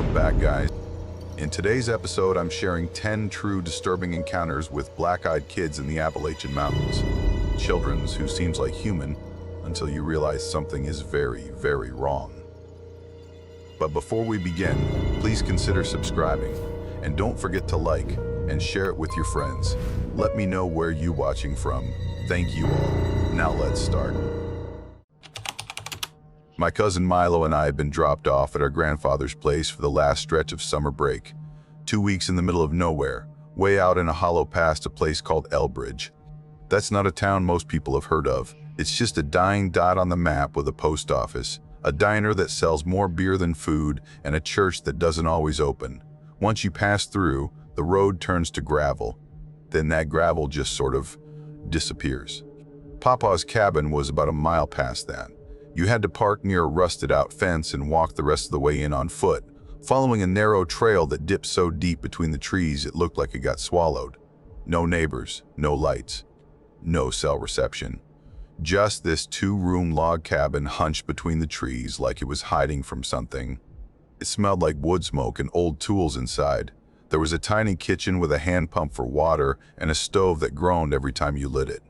Welcome back, guys. In today's episode, I'm sharing 10 true disturbing encounters with black-eyed kids in the Appalachian Mountains. Children who seems like human until you realize something is very, very wrong. But before we begin, please consider subscribing and don't forget to like and share it with your friends. Let me know where you're watching from. Thank you all. Now let's start. My cousin Milo and I had been dropped off at our grandfather's place for the last stretch of summer break. 2 weeks in the middle of nowhere, way out in a hollow past a place called Elbridge. That's not a town most people have heard of. It's just a dying dot on the map with a post office, a diner that sells more beer than food, and a church that doesn't always open. Once you pass through, the road turns to gravel. Then that gravel just sort of disappears. Papa's cabin was about a mile past that. You had to park near a rusted-out fence and walk the rest of the way in on foot, following a narrow trail that dipped so deep between the trees it looked like it got swallowed. No neighbors, no lights, no cell reception. Just this 2-room log cabin hunched between the trees like it was hiding from something. It smelled like wood smoke and old tools inside. There was a tiny kitchen with a hand pump for water and a stove that groaned every time you lit it.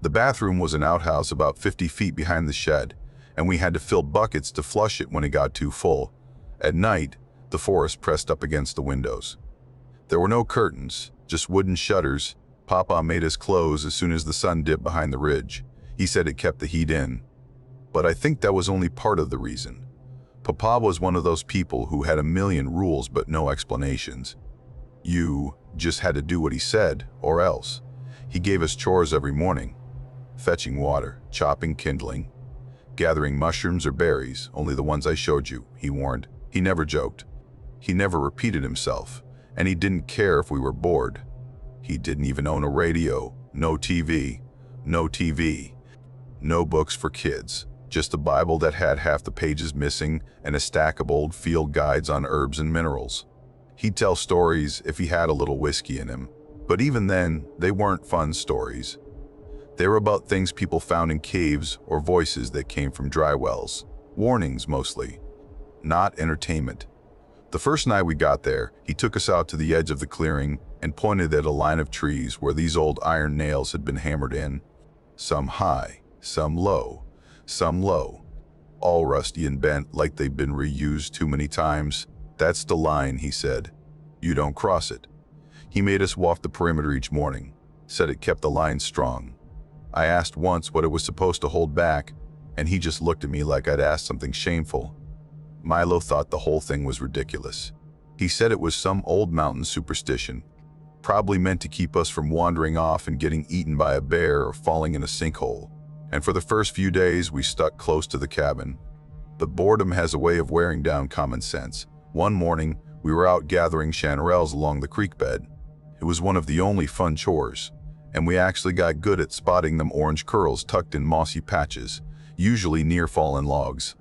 The bathroom was an outhouse about 50 feet behind the shed, and we had to fill buckets to flush it when it got too full. At night, the forest pressed up against the windows. There were no curtains, just wooden shutters. Papa made us close as soon as the sun dipped behind the ridge. He said it kept the heat in. But I think that was only part of the reason. Papa was one of those people who had a million rules but no explanations. You just had to do what he said, or else. He gave us chores every morning. Fetching water, chopping kindling, gathering mushrooms or berries, only the ones I showed you, he warned. He never joked. He never repeated himself, and he didn't care if we were bored. He didn't even own a radio, no TV, no books for kids, just a Bible that had half the pages missing and a stack of old field guides on herbs and minerals. He'd tell stories if he had a little whiskey in him, but even then, they weren't fun stories. They were about things people found in caves or voices that came from dry wells. Warnings, mostly. Not entertainment. The first night we got there, he took us out to the edge of the clearing and pointed at a line of trees where these old iron nails had been hammered in. Some high, some low, all rusty and bent like they'd been reused too many times. That's the line, he said. You don't cross it. He made us walk the perimeter each morning, said it kept the line strong. I asked once what it was supposed to hold back, and he just looked at me like I'd asked something shameful. Milo thought the whole thing was ridiculous. He said it was some old mountain superstition, probably meant to keep us from wandering off and getting eaten by a bear or falling in a sinkhole. And for the first few days, we stuck close to the cabin. But boredom has a way of wearing down common sense. One morning, we were out gathering chanterelles along the creek bed. It was one of the only fun chores, and we actually got good at spotting them orange curls tucked in mossy patches, usually near fallen logs.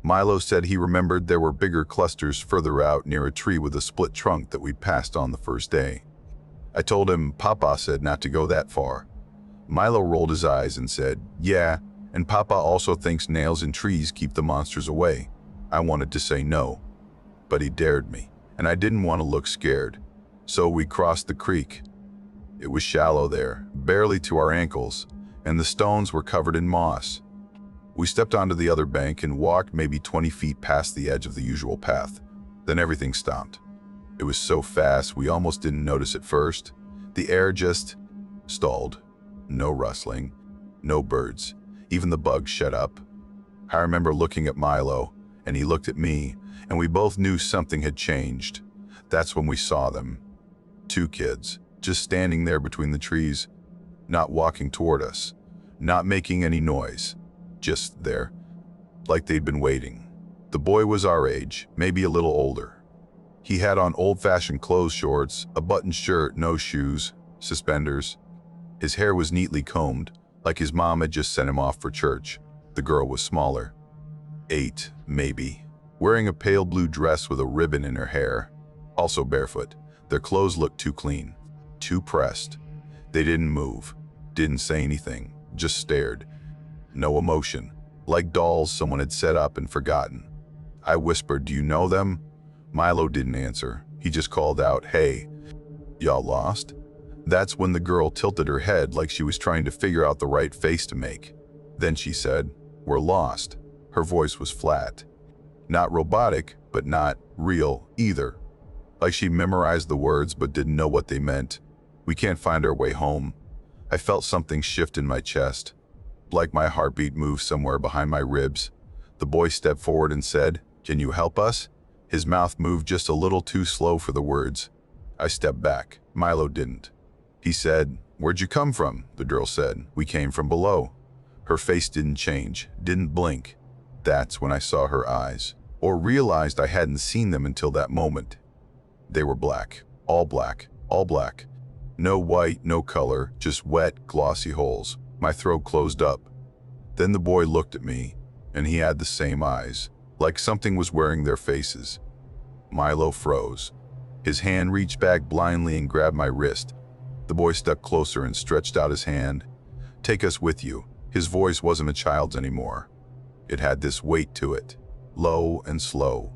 Milo said he remembered there were bigger clusters further out near a tree with a split trunk that we passed on the first day. I told him Papa said not to go that far. Milo rolled his eyes and said, yeah, and Papa also thinks nails in trees keep the monsters away. I wanted to say no, but he dared me, and I didn't want to look scared. So we crossed the creek. It was shallow there, barely to our ankles, and the stones were covered in moss. We stepped onto the other bank and walked maybe 20 feet past the edge of the usual path. Then everything stopped. It was so fast we almost didn't notice at first. The air just stalled. No rustling, no birds, even the bugs shut up. I remember looking at Milo, and he looked at me, and we both knew something had changed. That's when we saw them. 2 kids, just standing there between the trees, not walking toward us, not making any noise, just there, like they'd been waiting. The boy was our age, maybe a little older. He had on old-fashioned clothes shorts, a buttoned shirt, no shoes, suspenders. His hair was neatly combed, like his mom had just sent him off for church. The girl was smaller. 8, maybe, wearing a pale blue dress with a ribbon in her hair, also barefoot. Their clothes looked too clean, too pressed. They didn't move, didn't say anything, just stared. No emotion, like dolls someone had set up and forgotten. I whispered, "Do you know them?" Milo didn't answer. He just called out, "Hey, y'all lost?" That's when the girl tilted her head like she was trying to figure out the right face to make. Then she said, "We're lost." Her voice was flat. Not robotic, but not real either. Like she memorized the words but didn't know what they meant. "We can't find our way home." I felt something shift in my chest, like my heartbeat moved somewhere behind my ribs. The boy stepped forward and said, "Can you help us?" His mouth moved just a little too slow for the words. I stepped back. Milo didn't. He said, "Where'd you come from?" The girl said, "We came from below." Her face didn't change, didn't blink. That's when I saw her eyes, or realized I hadn't seen them until that moment. They were black, all black, all black. No white, no color, just wet, glossy holes. My throat closed up. Then the boy looked at me, and he had the same eyes, like something was wearing their faces. Milo froze. His hand reached back blindly and grabbed my wrist. The boy stepped closer and stretched out his hand. "Take us with you." His voice wasn't a child's anymore. It had this weight to it, low and slow,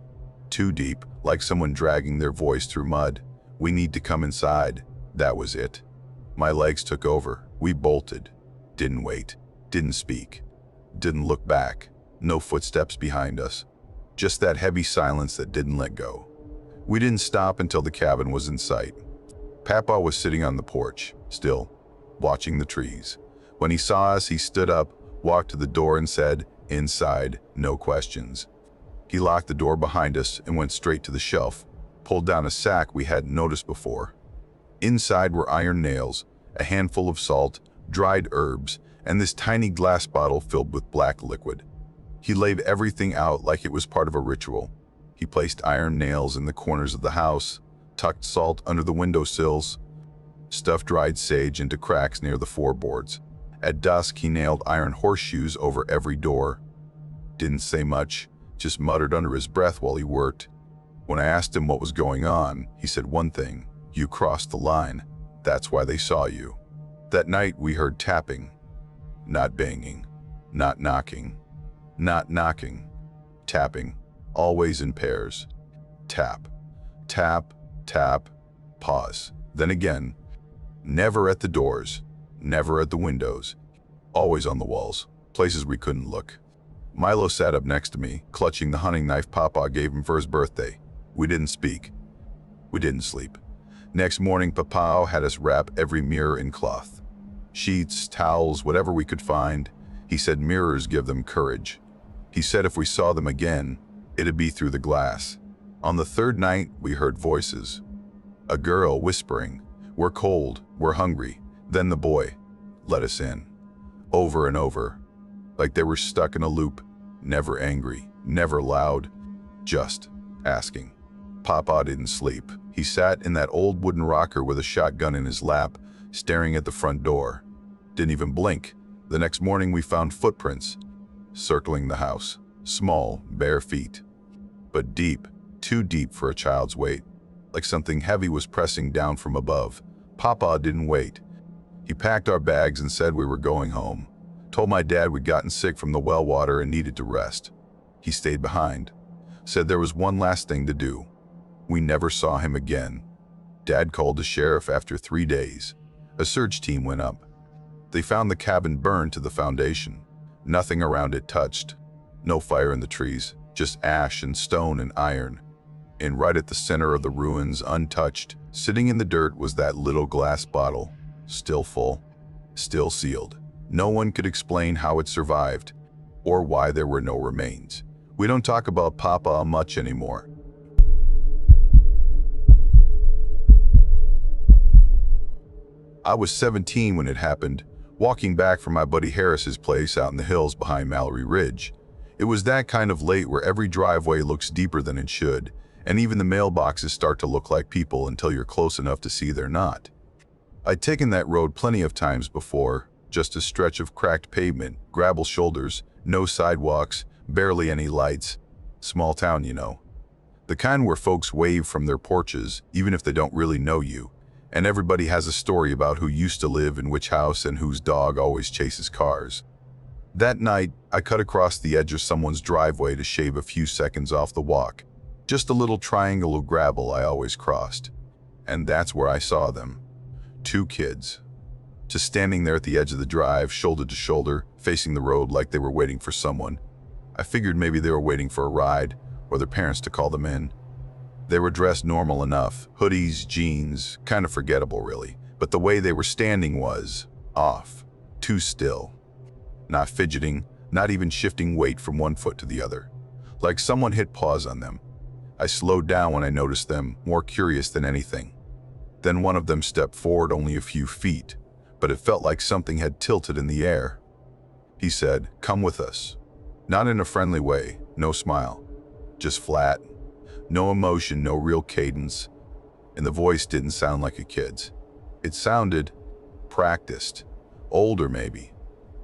too deep, like someone dragging their voice through mud. "We need to come inside." That was it. My legs took over. We bolted. Didn't wait. Didn't speak. Didn't look back. No footsteps behind us. Just that heavy silence that didn't let go. We didn't stop until the cabin was in sight. Papa was sitting on the porch, still, watching the trees. When he saw us, he stood up, walked to the door and said, "Inside, no questions." He locked the door behind us and went straight to the shelf, pulled down a sack we hadn't noticed before. Inside were iron nails, a handful of salt, dried herbs, and this tiny glass bottle filled with black liquid. He laid everything out like it was part of a ritual. He placed iron nails in the corners of the house, tucked salt under the windowsills, stuffed dried sage into cracks near the floorboards. At dusk, he nailed iron horseshoes over every door. Didn't say much, just muttered under his breath while he worked. When I asked him what was going on, he said one thing: "You crossed the line. That's why they saw you." That night we heard tapping. Not banging. Not knocking. Not knocking. Tapping. Always in pairs. Tap. Tap. Tap. Pause. Then again. Never at the doors. Never at the windows. Always on the walls. Places we couldn't look. Milo sat up next to me, clutching the hunting knife Papa gave him for his birthday. We didn't speak. We didn't sleep. Next morning, Papa had us wrap every mirror in cloth. Sheets, towels, whatever we could find. He said mirrors give them courage. He said if we saw them again, it'd be through the glass. On the third night, we heard voices. A girl whispering, "We're cold, we're hungry." Then the boy, "Let us in." Over and over, like they were stuck in a loop, never angry, never loud, just asking. Papa didn't sleep. He sat in that old wooden rocker with a shotgun in his lap, staring at the front door. Didn't even blink. The next morning we found footprints circling the house. Small, bare feet. But deep, too deep for a child's weight. Like something heavy was pressing down from above. Papa didn't wait. He packed our bags and said we were going home. Told my dad we'd gotten sick from the well water and needed to rest. He stayed behind. Said there was one last thing to do. We never saw him again. Dad called the sheriff after 3 days. A search team went up. They found the cabin burned to the foundation. Nothing around it touched. No fire in the trees, just ash and stone and iron. And right at the center of the ruins, untouched, sitting in the dirt, was that little glass bottle. Still full, still sealed. No one could explain how it survived, or why there were no remains. We don't talk about Papa much anymore. I was 17 when it happened, walking back from my buddy Harris's place out in the hills behind Mallory Ridge. It was that kind of late where every driveway looks deeper than it should, and even the mailboxes start to look like people until you're close enough to see they're not. I'd taken that road plenty of times before, just a stretch of cracked pavement, gravel shoulders, no sidewalks, barely any lights. Small town, you know. The kind where folks wave from their porches, even if they don't really know you, and everybody has a story about who used to live in which house and whose dog always chases cars. That night, I cut across the edge of someone's driveway to shave a few seconds off the walk. Just a little triangle of gravel I always crossed. And that's where I saw them. Two kids. Just standing there at the edge of the drive, shoulder to shoulder, facing the road like they were waiting for someone. I figured maybe they were waiting for a ride, or their parents to call them in. They were dressed normal enough, hoodies, jeans, kind of forgettable really, but the way they were standing was off, too still. Not fidgeting, not even shifting weight from one foot to the other. Like someone hit pause on them. I slowed down when I noticed them, more curious than anything. Then one of them stepped forward only a few feet, but it felt like something had tilted in the air. He said, "Come with us." Not in a friendly way, no smile, just flat. No emotion, no real cadence, and the voice didn't sound like a kid's. It sounded practiced, older maybe.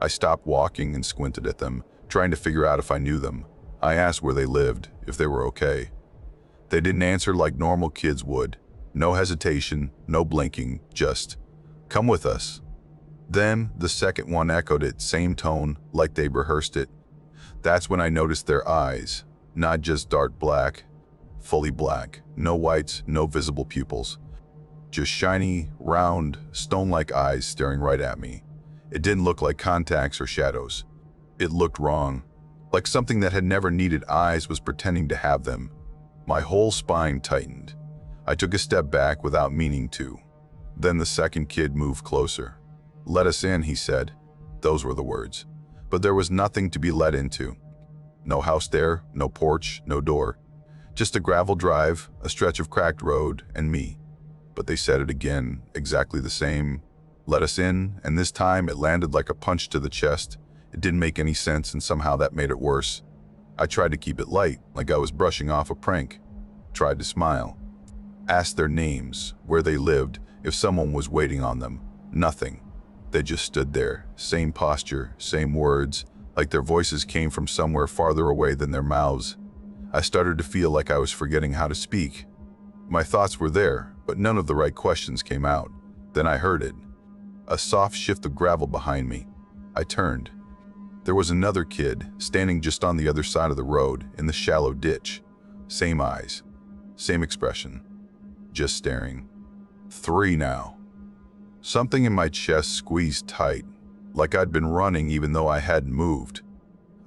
I stopped walking and squinted at them, trying to figure out if I knew them. I asked where they lived, if they were okay. They didn't answer like normal kids would. No hesitation, no blinking, just, "Come with us." Then the second one echoed it, same tone, like they rehearsed it. That's when I noticed their eyes, not just dark black, fully black, no whites, no visible pupils. Just shiny, round, stone-like eyes staring right at me. It didn't look like contacts or shadows. It looked wrong, like something that had never needed eyes was pretending to have them. My whole spine tightened. I took a step back without meaning to. Then the second kid moved closer. "Let us in," he said. Those were the words. But there was nothing to be let into. No house there, no porch, no door. Just a gravel drive, a stretch of cracked road, and me. But they said it again, exactly the same. "Let us in," and this time it landed like a punch to the chest. It didn't make any sense, and somehow that made it worse. I tried to keep it light, like I was brushing off a prank. Tried to smile. Asked their names, where they lived, if someone was waiting on them. Nothing. They just stood there, same posture, same words, like their voices came from somewhere farther away than their mouths. I started to feel like I was forgetting how to speak. My thoughts were there, but none of the right questions came out. Then I heard it. A soft shift of gravel behind me. I turned. There was another kid, standing just on the other side of the road, in the shallow ditch. Same eyes. Same expression. Just staring. 3 now. Something in my chest squeezed tight, like I'd been running even though I hadn't moved.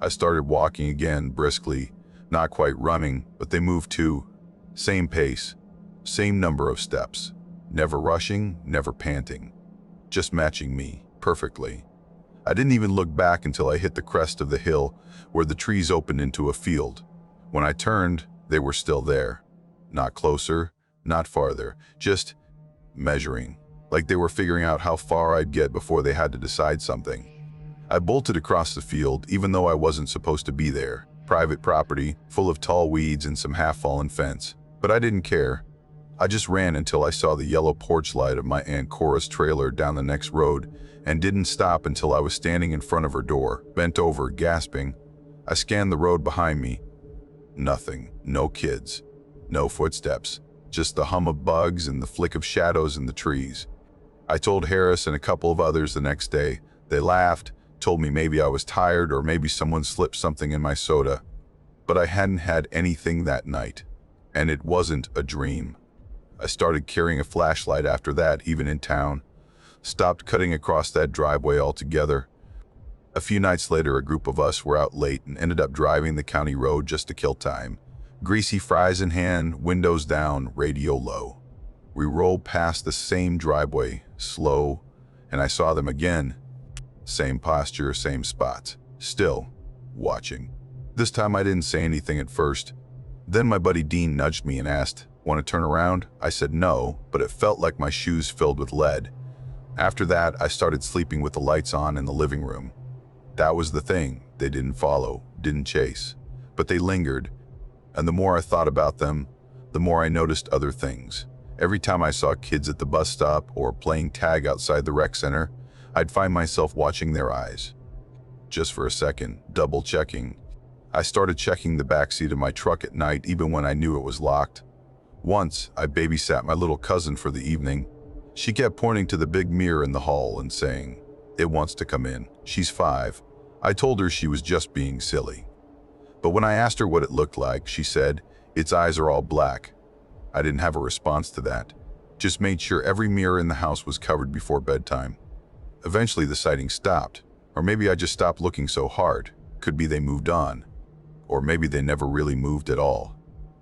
I started walking again, briskly, not quite running, but they moved too. Same pace, same number of steps. Never rushing, never panting. Just matching me, perfectly. I didn't even look back until I hit the crest of the hill where the trees opened into a field. When I turned, they were still there. Not closer, not farther, just measuring, like they were figuring out how far I'd get before they had to decide something. I bolted across the field, even though I wasn't supposed to be there. Private property, full of tall weeds and some half-fallen fence. But I didn't care. I just ran until I saw the yellow porch light of my Aunt Cora's trailer down the next road, and didn't stop until I was standing in front of her door, bent over, gasping. I scanned the road behind me. Nothing. No kids. No footsteps. Just the hum of bugs and the flick of shadows in the trees. I told Harris and a couple of others the next day. They laughed, told me maybe I was tired or maybe someone slipped something in my soda. But I hadn't had anything that night. And it wasn't a dream. I started carrying a flashlight after that, even in town. Stopped cutting across that driveway altogether. A few nights later, a group of us were out late and ended up driving the county road just to kill time. Greasy fries in hand, windows down, radio low. We rolled past the same driveway, slow, and I saw them again. Same posture, same spots. Still, watching. This time I didn't say anything at first. Then my buddy Dean nudged me and asked, "Want to turn around?" I said no, but it felt like my shoes filled with lead. After that, I started sleeping with the lights on in the living room. That was the thing. They didn't follow, didn't chase, but they lingered. And the more I thought about them, the more I noticed other things. Every time I saw kids at the bus stop or playing tag outside the rec center, I'd find myself watching their eyes. Just for a second, double checking. I started checking the backseat of my truck at night even when I knew it was locked. Once, I babysat my little cousin for the evening. She kept pointing to the big mirror in the hall and saying, "It wants to come in. She's 5. I told her she was just being silly. But when I asked her what it looked like, she said, Its eyes are all black. I didn't have a response to that. Just made sure every mirror in the house was covered before bedtime. Eventually the sighting stopped. Or maybe I just stopped looking so hard. Could be they moved on. Or maybe they never really moved at all.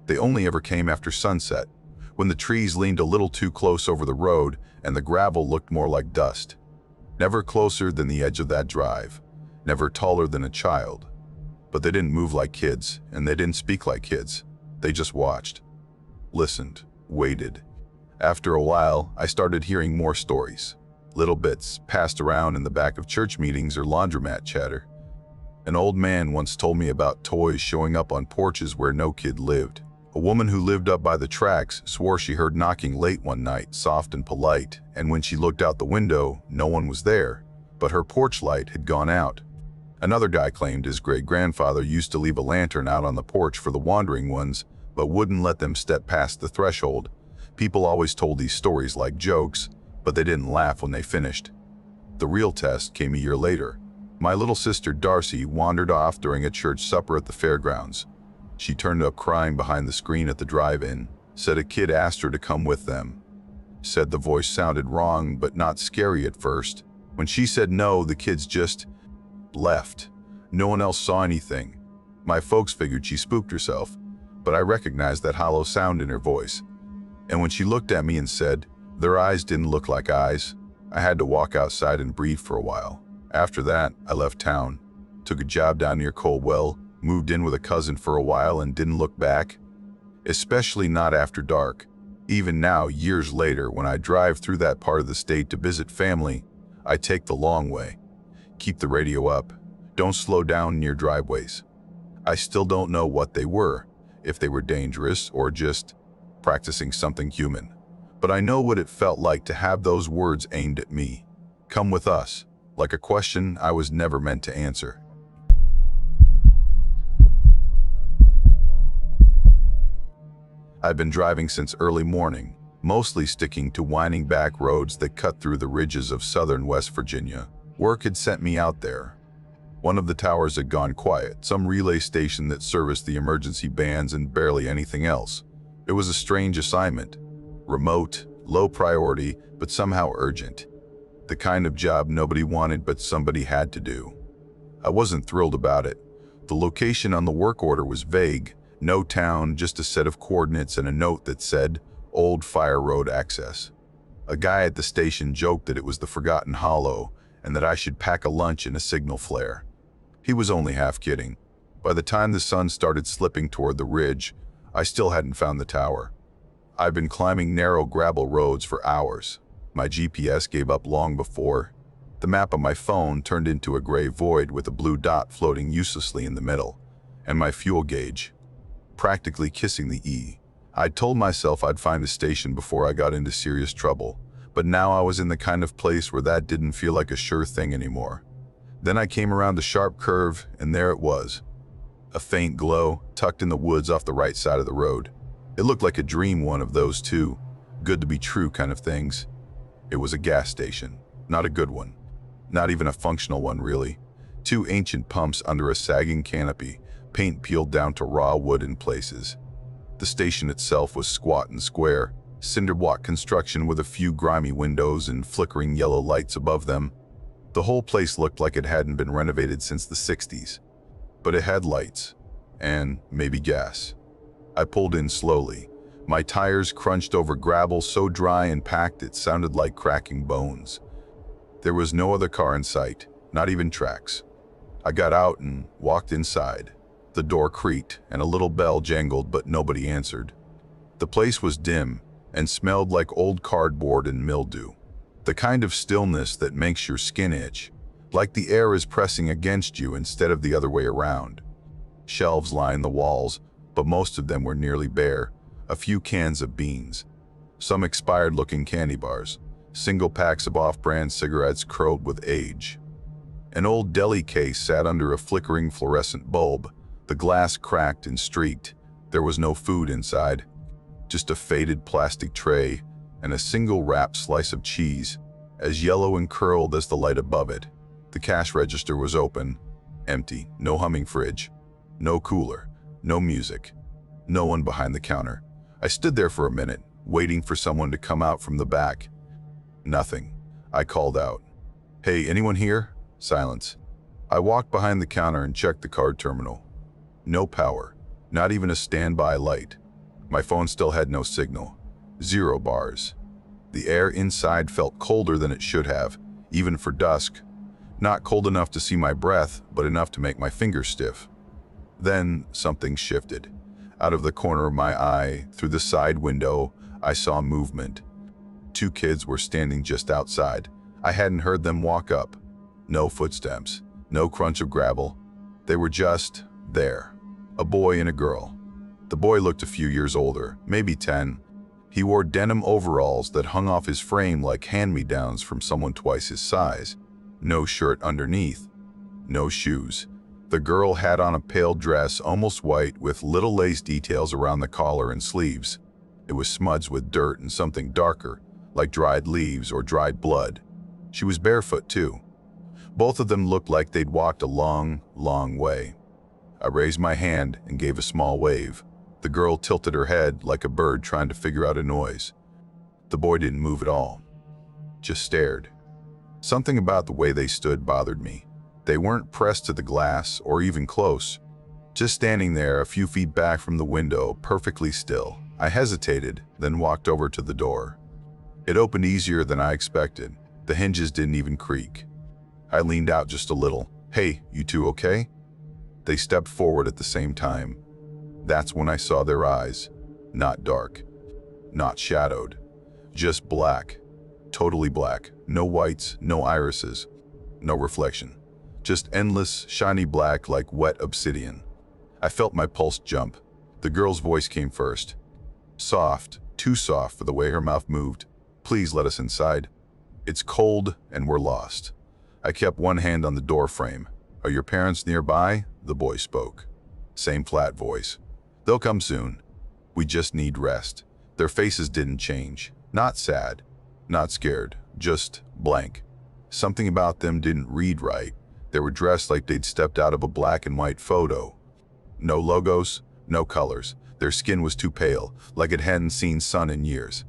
They only ever came after sunset, when the trees leaned a little too close over the road and the gravel looked more like dust. Never closer than the edge of that drive. Never taller than a child. But they didn't move like kids, and they didn't speak like kids. They just watched. Listened. Waited. After a while, I started hearing more stories. Little bits passed around in the back of church meetings or laundromat chatter. An old man once told me about toys showing up on porches where no kid lived. A woman who lived up by the tracks swore she heard knocking late one night, soft and polite, and when she looked out the window, no one was there, but her porch light had gone out. Another guy claimed his great-grandfather used to leave a lantern out on the porch for the wandering ones, but wouldn't let them step past the threshold. People always told these stories like jokes, but they didn't laugh when they finished. The real test came a year later. My little sister Darcy wandered off during a church supper at the fairgrounds. She turned up crying behind the screen at the drive-in, said a kid asked her to come with them. Said the voice sounded wrong but not scary at first. When she said no, the kids just left. No one else saw anything. My folks figured she spooked herself, but I recognized that hollow sound in her voice. And when she looked at me and said, their eyes didn't look like eyes, I had to walk outside and breathe for a while. After that, I left town, took a job down near Coldwell, moved in with a cousin for a while and didn't look back. Especially not after dark. Even now, years later, when I drive through that part of the state to visit family, I take the long way. Keep the radio up. Don't slow down near driveways. I still don't know what they were, if they were dangerous or just practicing something human. But I know what it felt like to have those words aimed at me. Come with us, like a question I was never meant to answer. I've been driving since early morning, mostly sticking to winding back roads that cut through the ridges of southern West Virginia. Work had sent me out there. One of the towers had gone quiet, some relay station that serviced the emergency bands and barely anything else. It was a strange assignment. Remote, low priority, but somehow urgent. The kind of job nobody wanted but somebody had to do. I wasn't thrilled about it. The location on the work order was vague. No town, just a set of coordinates and a note that said, Old Fire Road Access. A guy at the station joked that it was the Forgotten Hollow and that I should pack a lunch in a signal flare. He was only half kidding. By the time the sun started slipping toward the ridge, I still hadn't found the tower. I've been climbing narrow gravel roads for hours. My GPS gave up long before. The map on my phone turned into a gray void with a blue dot floating uselessly in the middle, and my fuel gauge practically kissing the E. I'd told myself I'd find a station before I got into serious trouble, but now I was in the kind of place where that didn't feel like a sure thing anymore. Then I came around a sharp curve, and there it was. A faint glow, tucked in the woods off the right side of the road. It looked like a dream one of those too, good to be true kind of things. It was a gas station, not a good one. Not even a functional one, really. Two ancient pumps under a sagging canopy, paint peeled down to raw wood in places. The station itself was squat and square, cinder block construction with a few grimy windows and flickering yellow lights above them. The whole place looked like it hadn't been renovated since the 60s. But it had lights, and maybe gas. I pulled in slowly. My tires crunched over gravel so dry and packed it sounded like cracking bones. There was no other car in sight, not even tracks. I got out and walked inside. The door creaked and a little bell jangled, but nobody answered. The place was dim and smelled like old cardboard and mildew. The kind of stillness that makes your skin itch, like the air is pressing against you instead of the other way around. Shelves lined the walls, but most of them were nearly bare. A few cans of beans, some expired-looking candy bars, single packs of off-brand cigarettes curled with age. An old deli case sat under a flickering fluorescent bulb. The glass cracked and streaked. There was no food inside, just a faded plastic tray and a single wrapped slice of cheese, as yellow and curled as the light above it. The cash register was open, empty, no humming fridge, no cooler, no music. No one behind the counter. I stood there for a minute, waiting for someone to come out from the back. Nothing. I called out, "Hey, anyone here?" Silence. I walked behind the counter and checked the card terminal. No power, not even a standby light. My phone still had no signal. 0 bars. The air inside felt colder than it should have, even for dusk. Not cold enough to see my breath, but enough to make my fingers stiff. Then something shifted. Out of the corner of my eye, through the side window, I saw movement. 2 kids were standing just outside. I hadn't heard them walk up. No footsteps, no crunch of gravel. They were just there. A boy and a girl. The boy looked a few years older, maybe 10. He wore denim overalls that hung off his frame like hand-me-downs from someone twice his size. No shirt underneath. No shoes. The girl had on a pale dress, almost white, with little lace details around the collar and sleeves. It was smudged with dirt and something darker, like dried leaves or dried blood. She was barefoot too. Both of them looked like they'd walked a long, long way. I raised my hand and gave a small wave. The girl tilted her head like a bird trying to figure out a noise. The boy didn't move at all, just stared. Something about the way they stood bothered me. They weren't pressed to the glass or even close, just standing there a few feet back from the window, perfectly still. I hesitated, then walked over to the door. It opened easier than I expected. The hinges didn't even creak. I leaned out just a little. "Hey, you two okay?" They stepped forward at the same time. That's when I saw their eyes. Not dark, not shadowed, just black, totally black. No whites, no irises, no reflection. Just endless, shiny black like wet obsidian. I felt my pulse jump. The girl's voice came first. Soft, too soft for the way her mouth moved. "Please let us inside. It's cold and we're lost." I kept one hand on the door frame. "Are your parents nearby?" The boy spoke. Same flat voice. "They'll come soon. We just need rest." Their faces didn't change. Not sad, not scared, just blank. Something about them didn't read right. They were dressed like they'd stepped out of a black and white photo. No logos, no colors. Their skin was too pale, like it hadn't seen sun in years.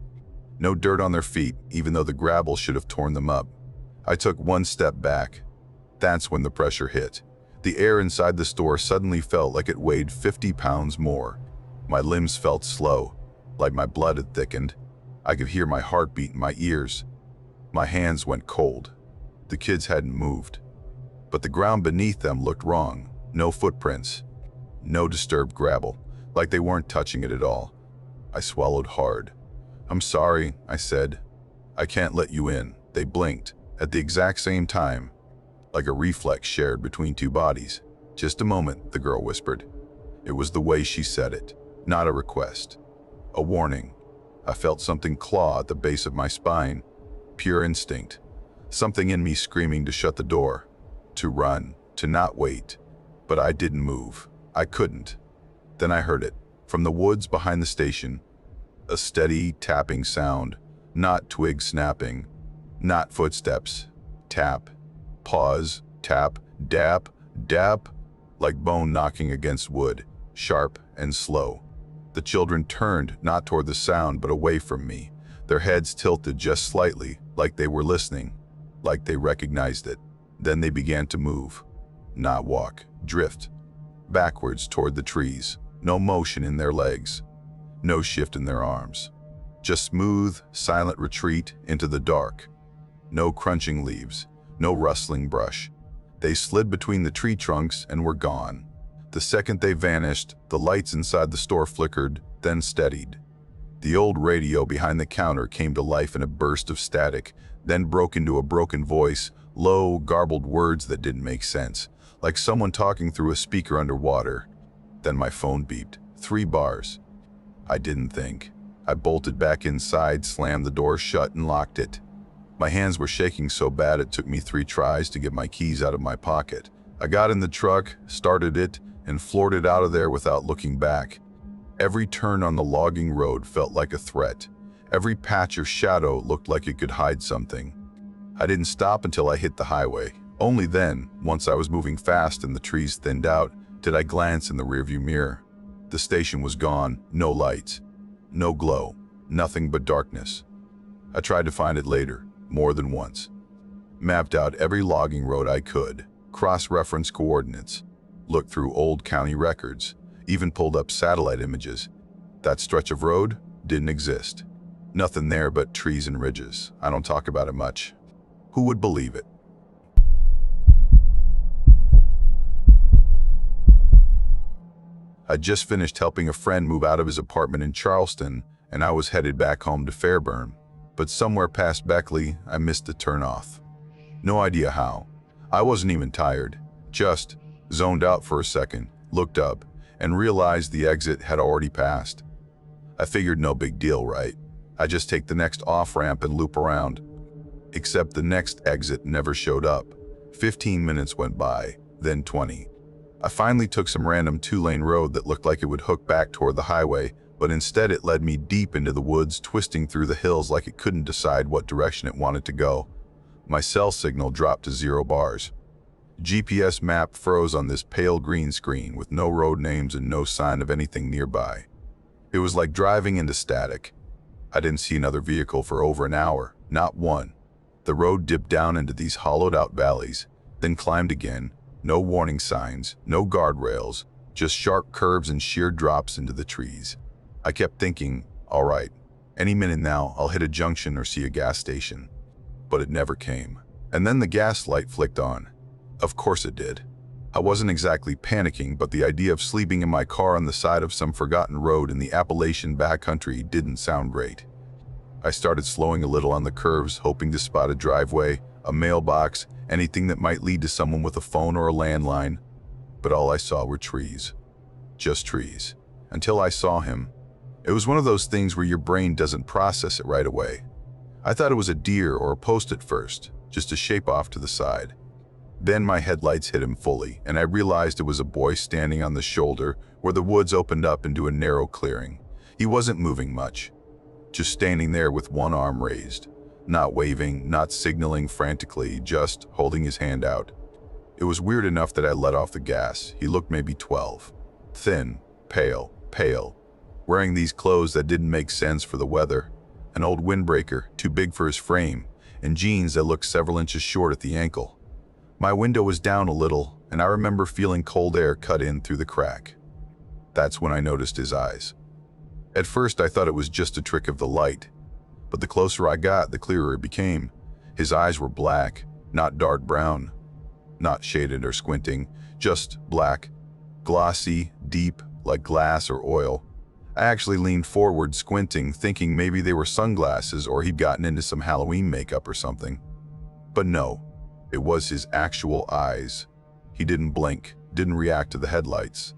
No dirt on their feet, even though the gravel should have torn them up. I took one step back. That's when the pressure hit. The air inside the store suddenly felt like it weighed 50 pounds more. My limbs felt slow, like my blood had thickened. I could hear my heartbeat in my ears. My hands went cold. The kids hadn't moved. But the ground beneath them looked wrong. No footprints. No disturbed gravel, like they weren't touching it at all. I swallowed hard. "I'm sorry," I said. "I can't let you in." They blinked, at the exact same time, like a reflex shared between 2 bodies. "Just a moment," the girl whispered. It was the way she said it, not a request. A warning. I felt something claw at the base of my spine. Pure instinct. Something in me screaming to shut the door, to run, to not wait. But I didn't move. I couldn't. Then I heard it, from the woods behind the station. A steady tapping sound, not twig snapping, not footsteps. Tap. Pause, tap, dap, dap, like bone knocking against wood, sharp and slow. The children turned, not toward the sound, but away from me, their heads tilted just slightly, like they were listening, like they recognized it. Then they began to move, not walk, drift, backwards toward the trees. No motion in their legs, no shift in their arms. Just smooth, silent retreat into the dark. No crunching leaves. No rustling brush. They slid between the tree trunks and were gone. The second they vanished, the lights inside the store flickered, then steadied. The old radio behind the counter came to life in a burst of static, then broke into a broken voice, low, garbled words that didn't make sense, like someone talking through a speaker underwater. Then my phone beeped. 3 bars. I didn't think. I bolted back inside, slammed the door shut, and locked it. My hands were shaking so bad it took me 3 tries to get my keys out of my pocket. I got in the truck, started it, and floored it out of there without looking back. Every turn on the logging road felt like a threat. Every patch of shadow looked like it could hide something. I didn't stop until I hit the highway. Only then, once I was moving fast and the trees thinned out, did I glance in the rearview mirror. The station was gone, no lights, no glow, nothing but darkness. I tried to find it later, more than once. Mapped out every logging road I could, cross-referenced coordinates, looked through old county records, even pulled up satellite images. That stretch of road didn't exist. Nothing there but trees and ridges. I don't talk about it much. Who would believe it? I'd just finished helping a friend move out of his apartment in Charleston, and I was headed back home to Fairburn. But somewhere past Beckley, I missed the turnoff. No idea how. I wasn't even tired. Just zoned out for a second, looked up, and realized the exit had already passed. I figured no big deal, right? I just take the next off-ramp and loop around. Except the next exit never showed up. 15 minutes went by, then 20. I finally took some random two-lane road that looked like it would hook back toward the highway, but instead it led me deep into the woods, twisting through the hills like it couldn't decide what direction it wanted to go. My cell signal dropped to 0 bars. GPS map froze on this pale green screen with no road names and no sign of anything nearby. It was like driving into static. I didn't see another vehicle for over an hour, not one. The road dipped down into these hollowed-out valleys, then climbed again. No warning signs, no guardrails, just sharp curves and sheer drops into the trees. I kept thinking, all right, any minute now I'll hit a junction or see a gas station. But it never came. And then the gas light flicked on. Of course it did. I wasn't exactly panicking, but the idea of sleeping in my car on the side of some forgotten road in the Appalachian backcountry didn't sound great. I started slowing a little on the curves, hoping to spot a driveway, a mailbox, anything that might lead to someone with a phone or a landline. But all I saw were trees. Just trees. Until I saw him. It was one of those things where your brain doesn't process it right away. I thought it was a deer or a post at first, just a shape off to the side. Then my headlights hit him fully, and I realized it was a boy standing on the shoulder where the woods opened up into a narrow clearing. He wasn't moving much, just standing there with one arm raised, not waving, not signaling frantically, just holding his hand out. It was weird enough that I let off the gas. He looked maybe 12. Thin, pale, wearing these clothes that didn't make sense for the weather. An old windbreaker, too big for his frame, and jeans that looked several inches short at the ankle. My window was down a little, and I remember feeling cold air cut in through the crack. That's when I noticed his eyes. At first I thought it was just a trick of the light, but the closer I got, the clearer it became. His eyes were black, not dark brown, not shaded or squinting, just black, glossy, deep, like glass or oil. I actually leaned forward, squinting, thinking maybe they were sunglasses or he'd gotten into some Halloween makeup or something. But no, it was his actual eyes. He didn't blink, didn't react to the headlights.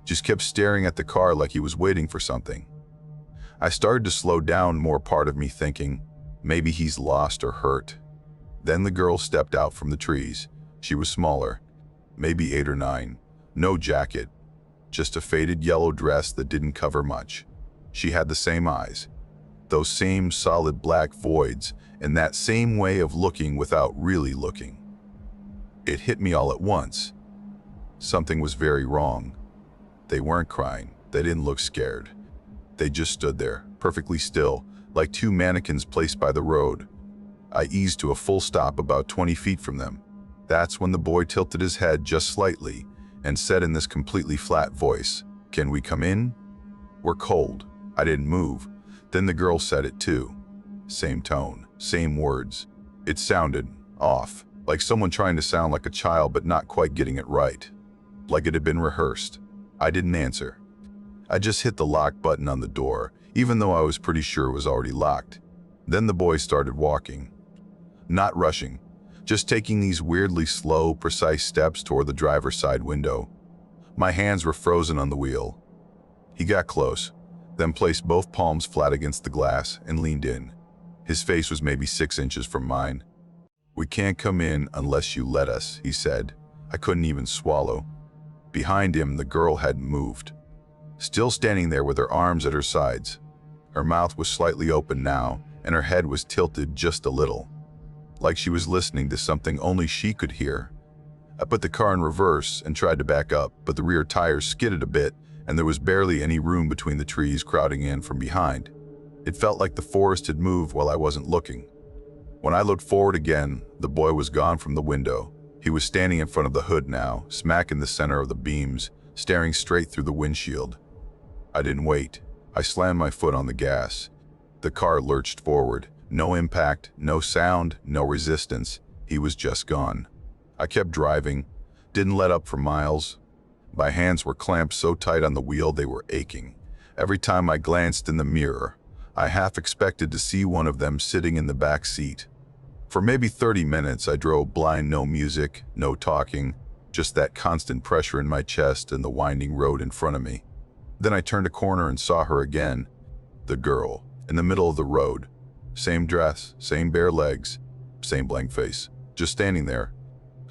Just kept staring at the car like he was waiting for something. I started to slow down, more part of me thinking, maybe he's lost or hurt. Then the girl stepped out from the trees. She was smaller, maybe 8 or 9, no jacket, just a faded yellow dress that didn't cover much. She had the same eyes, those same solid black voids, and that same way of looking without really looking. It hit me all at once. Something was very wrong. They weren't crying. They didn't look scared. They just stood there, perfectly still, like two mannequins placed by the road. I eased to a full stop about 20 feet from them. That's when the boy tilted his head just slightly and said in this completely flat voice, "Can we come in?" "We're cold." I didn't move. Then the girl said it too. Same tone, same words. It sounded off, like someone trying to sound like a child but not quite getting it right. Like it had been rehearsed. I didn't answer. I just hit the lock button on the door, even though I was pretty sure it was already locked. Then the boy started walking. Not rushing, just taking these weirdly slow, precise steps toward the driver's side window. My hands were frozen on the wheel. He got close, then placed both palms flat against the glass and leaned in. His face was maybe 6 inches from mine. "We can't come in unless you let us," he said. I couldn't even swallow. Behind him, the girl hadn't moved. Still standing there with her arms at her sides. Her mouth was slightly open now, and her head was tilted just a little, like she was listening to something only she could hear. I put the car in reverse and tried to back up, but the rear tires skidded a bit, and there was barely any room between the trees crowding in from behind. It felt like the forest had moved while I wasn't looking. When I looked forward again, the boy was gone from the window. He was standing in front of the hood now, smack in the center of the beams, staring straight through the windshield. I didn't wait. I slammed my foot on the gas. The car lurched forward. No impact, no sound, no resistance. He was just gone. I kept driving, didn't let up for miles. My hands were clamped so tight on the wheel they were aching. Every time I glanced in the mirror, I half expected to see one of them sitting in the back seat. For maybe 30 minutes, I drove blind, no music, no talking, just that constant pressure in my chest and the winding road in front of me. Then I turned a corner and saw her again. The girl, in the middle of the road. Same dress, same bare legs, same blank face, just standing there.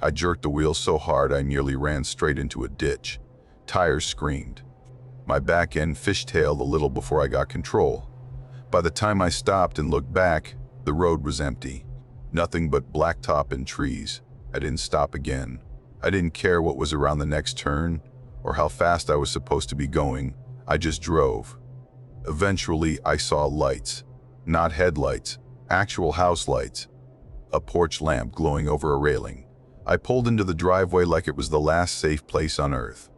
I jerked the wheel so hard I nearly ran straight into a ditch. Tires screamed. My back end fishtailed a little before I got control. By the time I stopped and looked back, the road was empty. Nothing but blacktop and trees. I didn't stop again. I didn't care what was around the next turn or how fast I was supposed to be going. I just drove. Eventually, I saw lights. Not headlights, actual house lights. A porch lamp glowing over a railing. I pulled into the driveway like it was the last safe place on earth.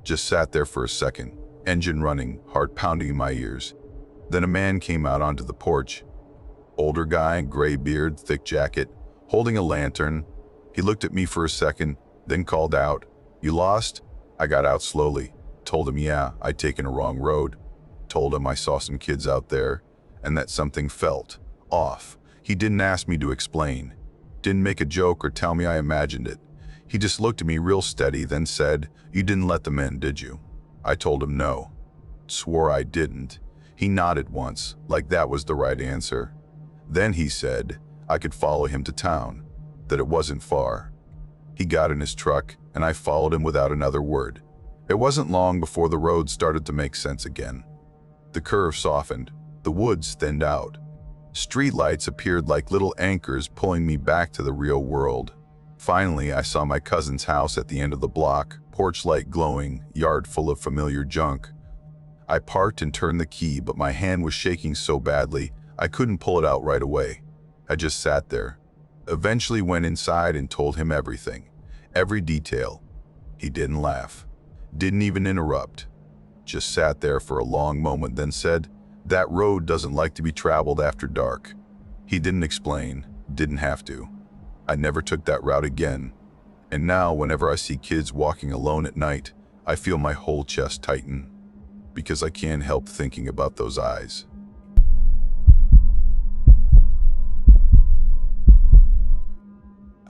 Just sat there for a second, engine running, heart pounding in my ears. Then a man came out onto the porch. Older guy, gray beard, thick jacket, holding a lantern. He looked at me for a second, then called out, "You lost?" I got out slowly. Told him, yeah, I'd taken a wrong road. Told him I saw some kids out there, and that something felt off. He didn't ask me to explain. Didn't make a joke or tell me I imagined it. He just looked at me real steady, then said, "You didn't let them in, did you?" I told him no. Swore I didn't. He nodded once, like that was the right answer. Then he said I could follow him to town, that it wasn't far. He got in his truck, and I followed him without another word. It wasn't long before the road started to make sense again. The curve softened, the woods thinned out. Streetlights appeared like little anchors pulling me back to the real world. Finally, I saw my cousin's house at the end of the block, porch light glowing, yard full of familiar junk. I parked and turned the key, but my hand was shaking so badly, I couldn't pull it out right away. I just sat there. Eventually went inside and told him everything, every detail. He didn't laugh, didn't even interrupt. Just sat there for a long moment, then said, "That road doesn't like to be traveled after dark." He didn't explain, didn't have to. I never took that route again. And now, whenever I see kids walking alone at night, I feel my whole chest tighten, because I can't help thinking about those eyes.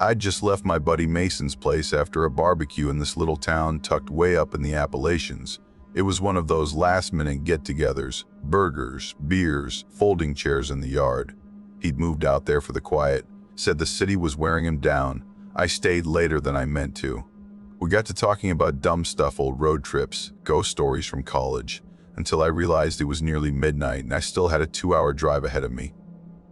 I'd just left my buddy Mason's place after a barbecue in this little town tucked way up in the Appalachians. It was one of those last-minute get-togethers, burgers, beers, folding chairs in the yard. He'd moved out there for the quiet, said the city was wearing him down. I stayed later than I meant to. We got to talking about dumb stuff, old road trips, ghost stories from college, until I realized it was nearly midnight and I still had a 2-hour drive ahead of me.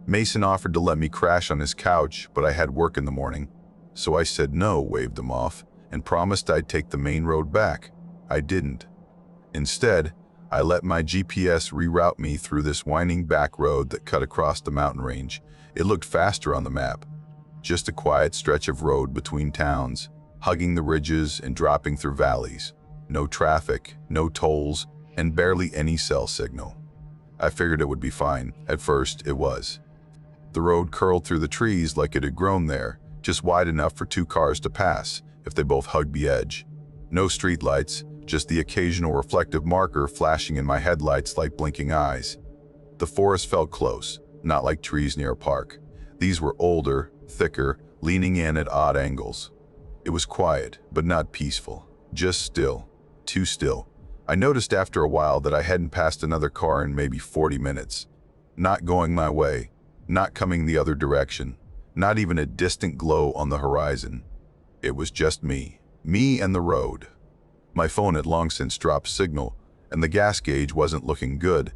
Mason offered to let me crash on his couch, but I had work in the morning. So I said no, waved him off, and promised I'd take the main road back. I didn't. Instead, I let my GPS reroute me through this winding back road that cut across the mountain range. It looked faster on the map. Just a quiet stretch of road between towns, hugging the ridges and dropping through valleys. No traffic, no tolls, and barely any cell signal. I figured it would be fine. At first, it was. The road curled through the trees like it had grown there, just wide enough for 2 cars to pass if they both hugged the edge. No streetlights, just the occasional reflective marker flashing in my headlights like blinking eyes. The forest felt close, not like trees near a park. These were older, thicker, leaning in at odd angles. It was quiet, but not peaceful, just still, too still. I noticed after a while that I hadn't passed another car in maybe 40 minutes. Not going my way, not coming the other direction, not even a distant glow on the horizon. It was just me and the road. My phone had long since dropped signal, and the gas gauge wasn't looking good.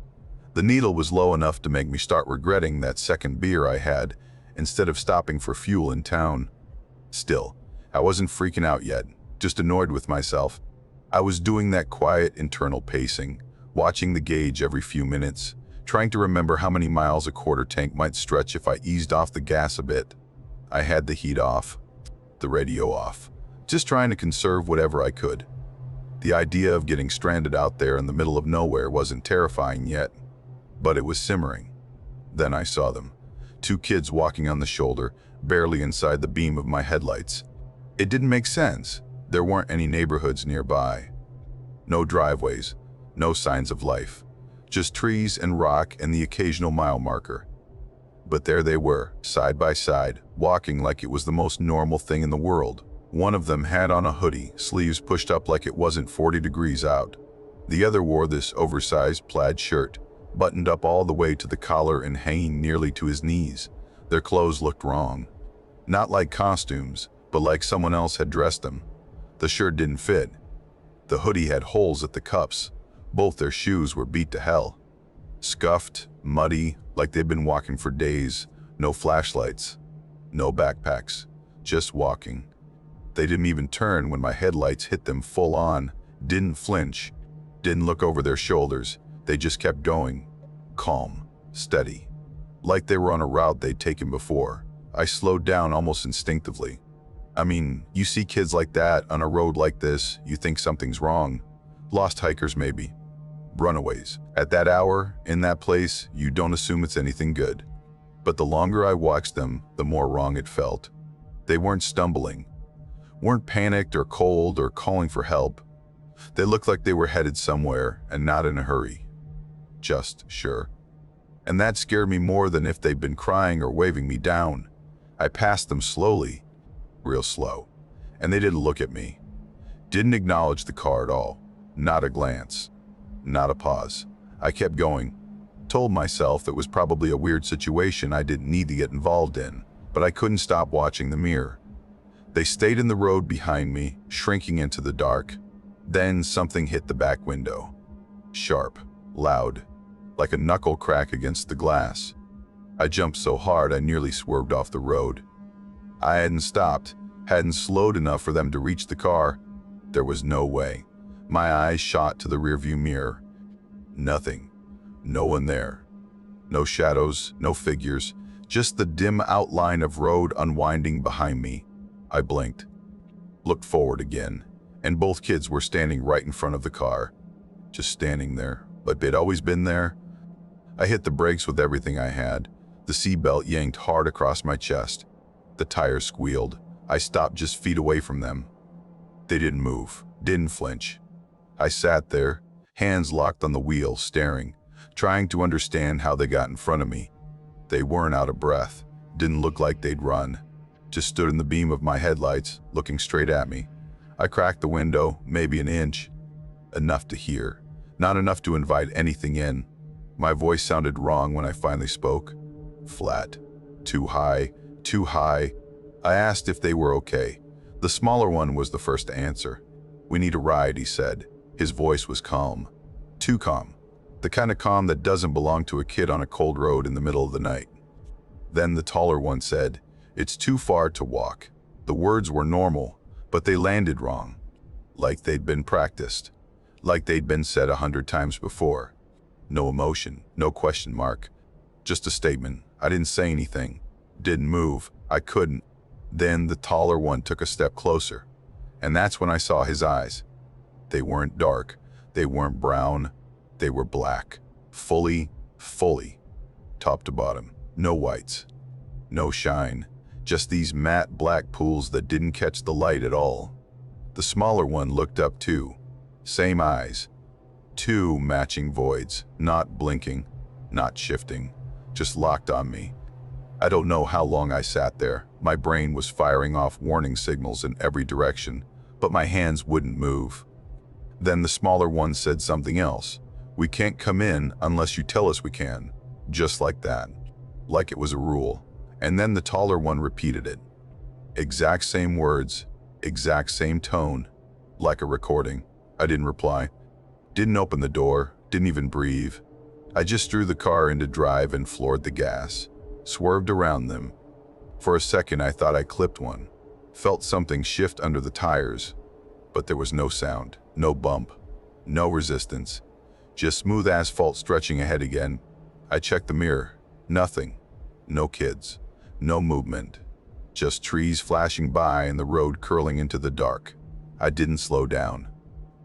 The needle was low enough to make me start regretting that second beer I had, instead of stopping for fuel in town. Still, I wasn't freaking out yet, just annoyed with myself. I was doing that quiet internal pacing, watching the gauge every few minutes, trying to remember how many miles a quarter tank might stretch if I eased off the gas a bit. I had the heat off, the radio off, just trying to conserve whatever I could. The idea of getting stranded out there in the middle of nowhere wasn't terrifying yet, but it was simmering. Then I saw them. 2 kids walking on the shoulder, barely inside the beam of my headlights. It didn't make sense. There weren't any neighborhoods nearby. No driveways, no signs of life. Just trees and rock and the occasional mile marker. But there they were, side by side, walking like it was the most normal thing in the world. One of them had on a hoodie, sleeves pushed up like it wasn't 40 degrees out. The other wore this oversized plaid shirt, buttoned up all the way to the collar and hanging nearly to his knees. Their clothes looked wrong. Not like costumes, but like someone else had dressed them. The shirt didn't fit. The hoodie had holes at the cuffs. Both their shoes were beat to hell. Scuffed, muddy, like they'd been walking for days. No flashlights, no backpacks, just walking. They didn't even turn when my headlights hit them full on, didn't flinch, didn't look over their shoulders. They just kept going, calm, steady, like they were on a route they'd taken before. I slowed down almost instinctively. I mean, you see kids like that on a road like this, you think something's wrong. Lost hikers maybe. Runaways. At that hour, in that place, you don't assume it's anything good. But the longer I watched them, the more wrong it felt. They weren't stumbling, weren't panicked or cold or calling for help. They looked like they were headed somewhere and not in a hurry. Just sure. And that scared me more than if they'd been crying or waving me down. I passed them slowly, real slow, and they didn't look at me. Didn't acknowledge the car at all. Not a glance. Not a pause. I kept going. Told myself it was probably a weird situation I didn't need to get involved in, but I couldn't stop watching the mirror. They stayed in the road behind me, shrinking into the dark. Then something hit the back window. Sharp, loud, like a knuckle crack against the glass. I jumped so hard I nearly swerved off the road. I hadn't stopped, hadn't slowed enough for them to reach the car. There was no way. My eyes shot to the rearview mirror. Nothing. No one there. No shadows, no figures, just the dim outline of road unwinding behind me. I blinked, looked forward again, and both kids were standing right in front of the car. Just standing there, like they'd always been there. I hit the brakes with everything I had. The seatbelt yanked hard across my chest. The tires squealed. I stopped just feet away from them. They didn't move, didn't flinch. I sat there, hands locked on the wheel, staring, trying to understand how they got in front of me. They weren't out of breath, didn't look like they'd run. Just stood in the beam of my headlights, looking straight at me. I cracked the window, maybe an inch. Enough to hear, not enough to invite anything in. My voice sounded wrong when I finally spoke. Flat. Too high, too high. I asked if they were okay. The smaller one was the first to answer. "We need a ride," he said. His voice was calm. Too calm. The kind of calm that doesn't belong to a kid on a cold road in the middle of the night. Then the taller one said, "It's too far to walk." The words were normal, but they landed wrong. Like they'd been practiced. Like they'd been said 100 times before. No emotion, no question mark. Just a statement. I didn't say anything. Didn't move. I couldn't. Then the taller one took a step closer. And that's when I saw his eyes. They weren't dark. They weren't brown. They were black. Fully, top to bottom. No whites. No shine. Just these matte black pools that didn't catch the light at all. The smaller one looked up too. Same eyes. 2 matching voids, not blinking, not shifting, just locked on me. I don't know how long I sat there. My brain was firing off warning signals in every direction, but my hands wouldn't move. Then the smaller one said something else. "We can't come in unless you tell us we can." Just like that. Like it was a rule. And then the taller one repeated it. Exact same words, exact same tone, like a recording. I didn't reply. Didn't open the door, didn't even breathe. I just threw the car into drive and floored the gas. Swerved around them. For a second I thought I clipped one. Felt something shift under the tires. But there was no sound, no bump, no resistance. Just smooth asphalt stretching ahead again. I checked the mirror. Nothing. No kids. No movement. Just trees flashing by and the road curling into the dark. I didn't slow down.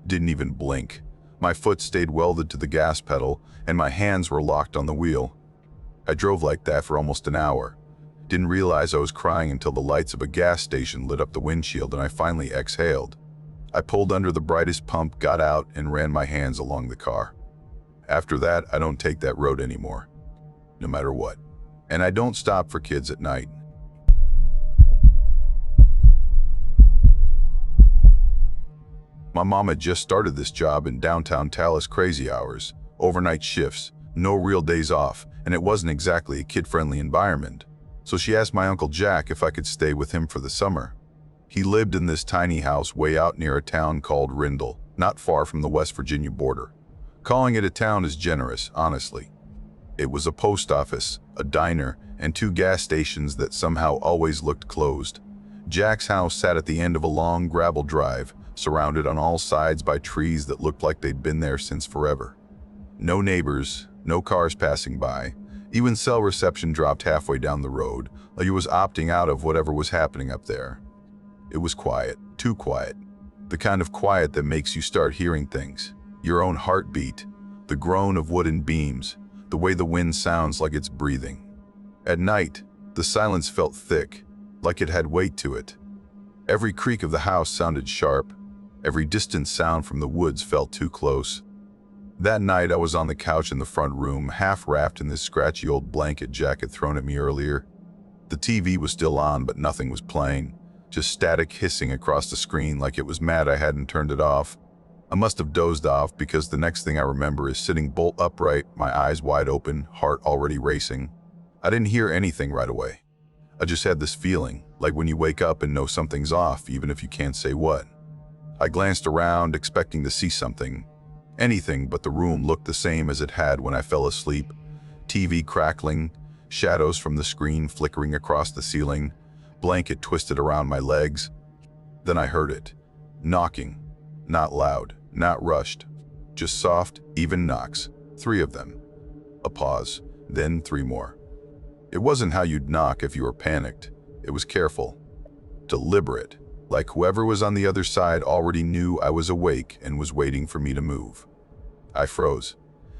Didn't even blink. My foot stayed welded to the gas pedal and my hands were locked on the wheel. I drove like that for almost an hour. Didn't realize I was crying until the lights of a gas station lit up the windshield and I finally exhaled. I pulled under the brightest pump, got out, and ran my hands along the car. After that, I don't take that road anymore, no matter what. And I don't stop for kids at night. My mom had just started this job in downtown Dallas, crazy hours, overnight shifts, no real days off, and it wasn't exactly a kid-friendly environment. So she asked my Uncle Jack if I could stay with him for the summer. He lived in this tiny house way out near a town called Rindle, not far from the West Virginia border. Calling it a town is generous, honestly. It was a post office, a diner, and 2 gas stations that somehow always looked closed. Jack's house sat at the end of a long gravel drive, surrounded on all sides by trees that looked like they'd been there since forever. No neighbors, no cars passing by. Even cell reception dropped halfway down the road, like it was opting out of whatever was happening up there. It was quiet, too quiet. The kind of quiet that makes you start hearing things. Your own heartbeat, the groan of wooden beams, the way the wind sounds like it's breathing. At night, the silence felt thick, like it had weight to it. Every creak of the house sounded sharp. Every distant sound from the woods felt too close. That night, I was on the couch in the front room, half wrapped in this scratchy old blanket Jack had thrown at me earlier. The TV was still on, but nothing was playing. Just static hissing across the screen like it was mad I hadn't turned it off. I must have dozed off because the next thing I remember is sitting bolt upright, my eyes wide open, heart already racing. I didn't hear anything right away. I just had this feeling, like when you wake up and know something's off, even if you can't say what. I glanced around, expecting to see something. Anything, but the room looked the same as it had when I fell asleep. TV crackling, shadows from the screen flickering across the ceiling, blanket twisted around my legs. Then I heard it. Knocking. Not loud, not rushed. Just soft, even knocks. 3 of them. A pause, then 3 more. It wasn't how you'd knock if you were panicked. It was careful. Deliberate. Like whoever was on the other side already knew I was awake and was waiting for me to move. I froze.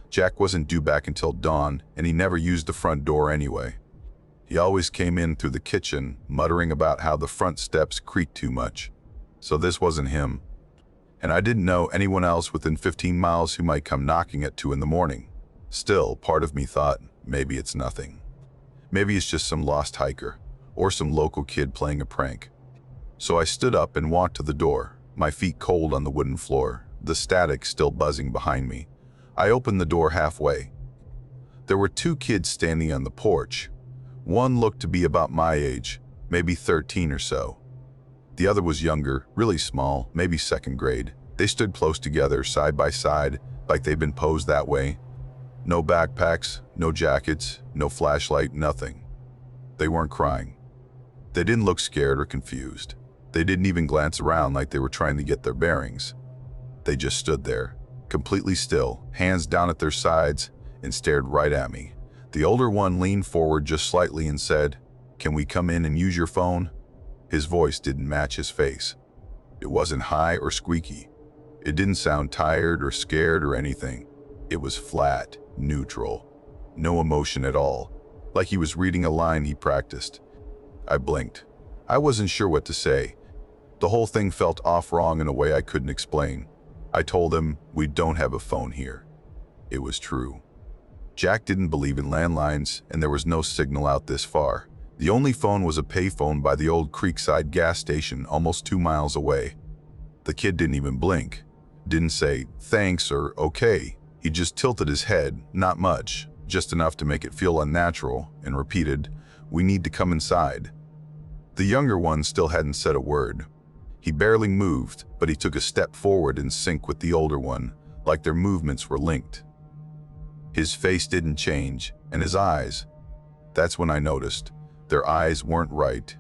Jack wasn't due back until dawn, and he never used the front door anyway. He always came in through the kitchen, muttering about how the front steps creaked too much. So this wasn't him. And I didn't know anyone else within 15 miles who might come knocking at 2 in the morning. Still, part of me thought, maybe it's nothing. Maybe it's just some lost hiker, or some local kid playing a prank. So I stood up and walked to the door, my feet cold on the wooden floor, the static still buzzing behind me. I opened the door halfway. There were 2 kids standing on the porch. One looked to be about my age, maybe 13 or so. The other was younger, really small, maybe 2nd grade. They stood close together, side by side, like they'd been posed that way. No backpacks, no jackets, no flashlight, nothing. They weren't crying. They didn't look scared or confused. They didn't even glance around like they were trying to get their bearings. They just stood there, completely still, hands down at their sides, and stared right at me. The older one leaned forward just slightly and said, "Can we come in and use your phone?" His voice didn't match his face. It wasn't high or squeaky. It didn't sound tired or scared or anything. It was flat, neutral, no emotion at all, like he was reading a line he practiced. I blinked. I wasn't sure what to say. The whole thing felt off wrong in a way I couldn't explain. I told him, "We don't have a phone here." It was true. Jack didn't believe in landlines, and there was no signal out this far. The only phone was a payphone by the old Creekside gas station almost 2 miles away. The kid didn't even blink. Didn't say thanks or okay. He just tilted his head, not much, just enough to make it feel unnatural, and repeated, "We need to come inside." The younger one still hadn't said a word. He barely moved, but he took a step forward in sync with the older one, like their movements were linked. His face didn't change, and his eyes. That's when I noticed. Their eyes weren't right.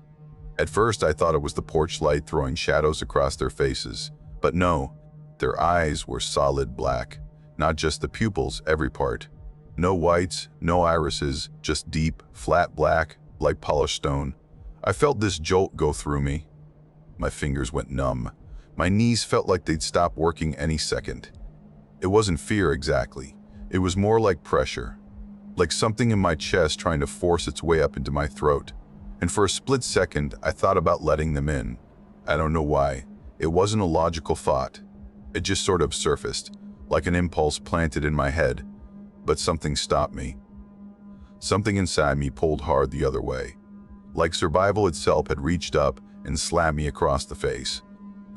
At first I thought it was the porch light throwing shadows across their faces, But no, their eyes were solid black, not just the pupils, every part. No whites, no irises, just deep, flat black, like polished stone. I felt this jolt go through me. My fingers went numb. My knees felt like they'd stop working any second. It wasn't fear exactly. It was more like pressure. Like something in my chest trying to force its way up into my throat. And for a split second, I thought about letting them in. I don't know why. It wasn't a logical thought. It just sort of surfaced, like an impulse planted in my head. But something stopped me. Something inside me pulled hard the other way. Like survival itself had reached up and slammed me across the face.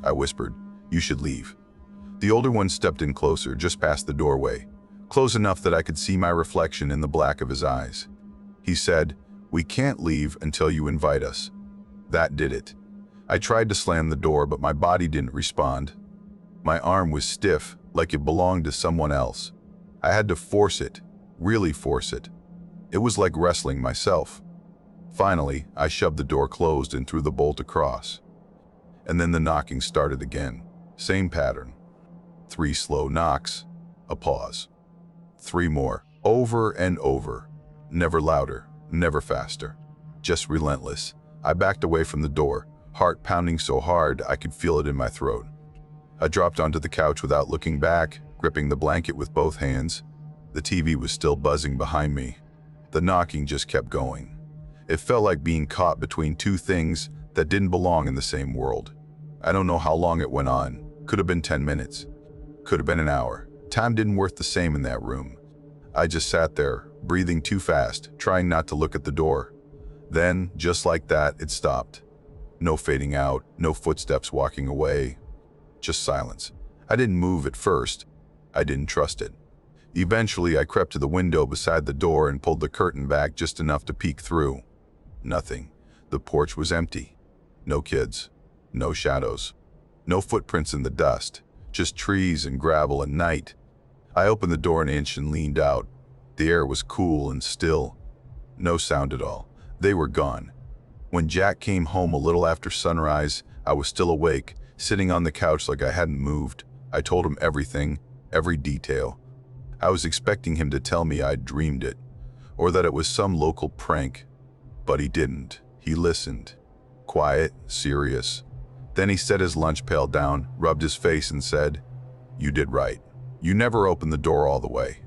I whispered, "You should leave." The older one stepped in closer, just past the doorway, close enough that I could see my reflection in the black of his eyes. He said, "We can't leave until you invite us." That did it. I tried to slam the door, but my body didn't respond. My arm was stiff, like it belonged to someone else. I had to force it, really force it. It was like wrestling myself. Finally, I shoved the door closed and threw the bolt across. And then the knocking started again. Same pattern. 3 slow knocks, a pause. 3 more, over and over. Never louder, never faster. Just relentless. I backed away from the door, heart pounding so hard I could feel it in my throat. I dropped onto the couch without looking back, gripping the blanket with both hands. The TV was still buzzing behind me. The knocking just kept going. It felt like being caught between 2 things that didn't belong in the same world. I don't know how long it went on. Could have been 10 minutes. Could have been an hour. Time didn't work the same in that room. I just sat there, breathing too fast, trying not to look at the door. Then, just like that, it stopped. No fading out, no footsteps walking away. Just silence. I didn't move at first. I didn't trust it. Eventually, I crept to the window beside the door and pulled the curtain back just enough to peek through. Nothing. The porch was empty. No kids. No shadows. No footprints in the dust. Just trees and gravel and night. I opened the door an inch and leaned out. The air was cool and still. No sound at all. They were gone. When Jack came home a little after sunrise, I was still awake, sitting on the couch like I hadn't moved. I told him everything, every detail. I was expecting him to tell me I'd dreamed it, or that it was some local prank. But he didn't. He listened. Quiet, serious. Then he set his lunch pail down, rubbed his face and said, "You did right. You never open the door all the way.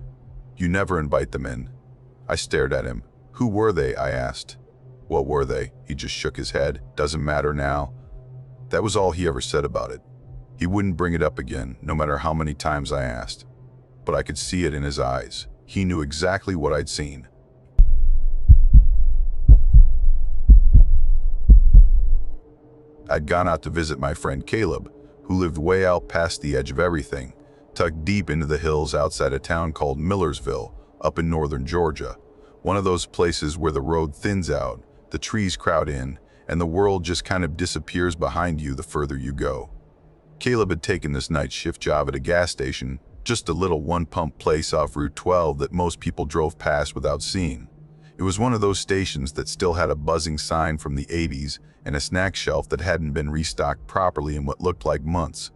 You never invite them in." I stared at him. "Who were they?" I asked. "What were they?" He just shook his head. "Doesn't matter now." That was all he ever said about it. He wouldn't bring it up again, no matter how many times I asked. But I could see it in his eyes. He knew exactly what I'd seen. I'd gone out to visit my friend Caleb, who lived way out past the edge of everything, tucked deep into the hills outside a town called Millersville, up in northern Georgia. One of those places where the road thins out, the trees crowd in, and the world just kind of disappears behind you the further you go. Caleb had taken this night shift job at a gas station, just a little one-pump place off Route 12 that most people drove past without seeing. It was one of those stations that still had a buzzing sign from the 80s and a snack shelf that hadn't been restocked properly in what looked like months.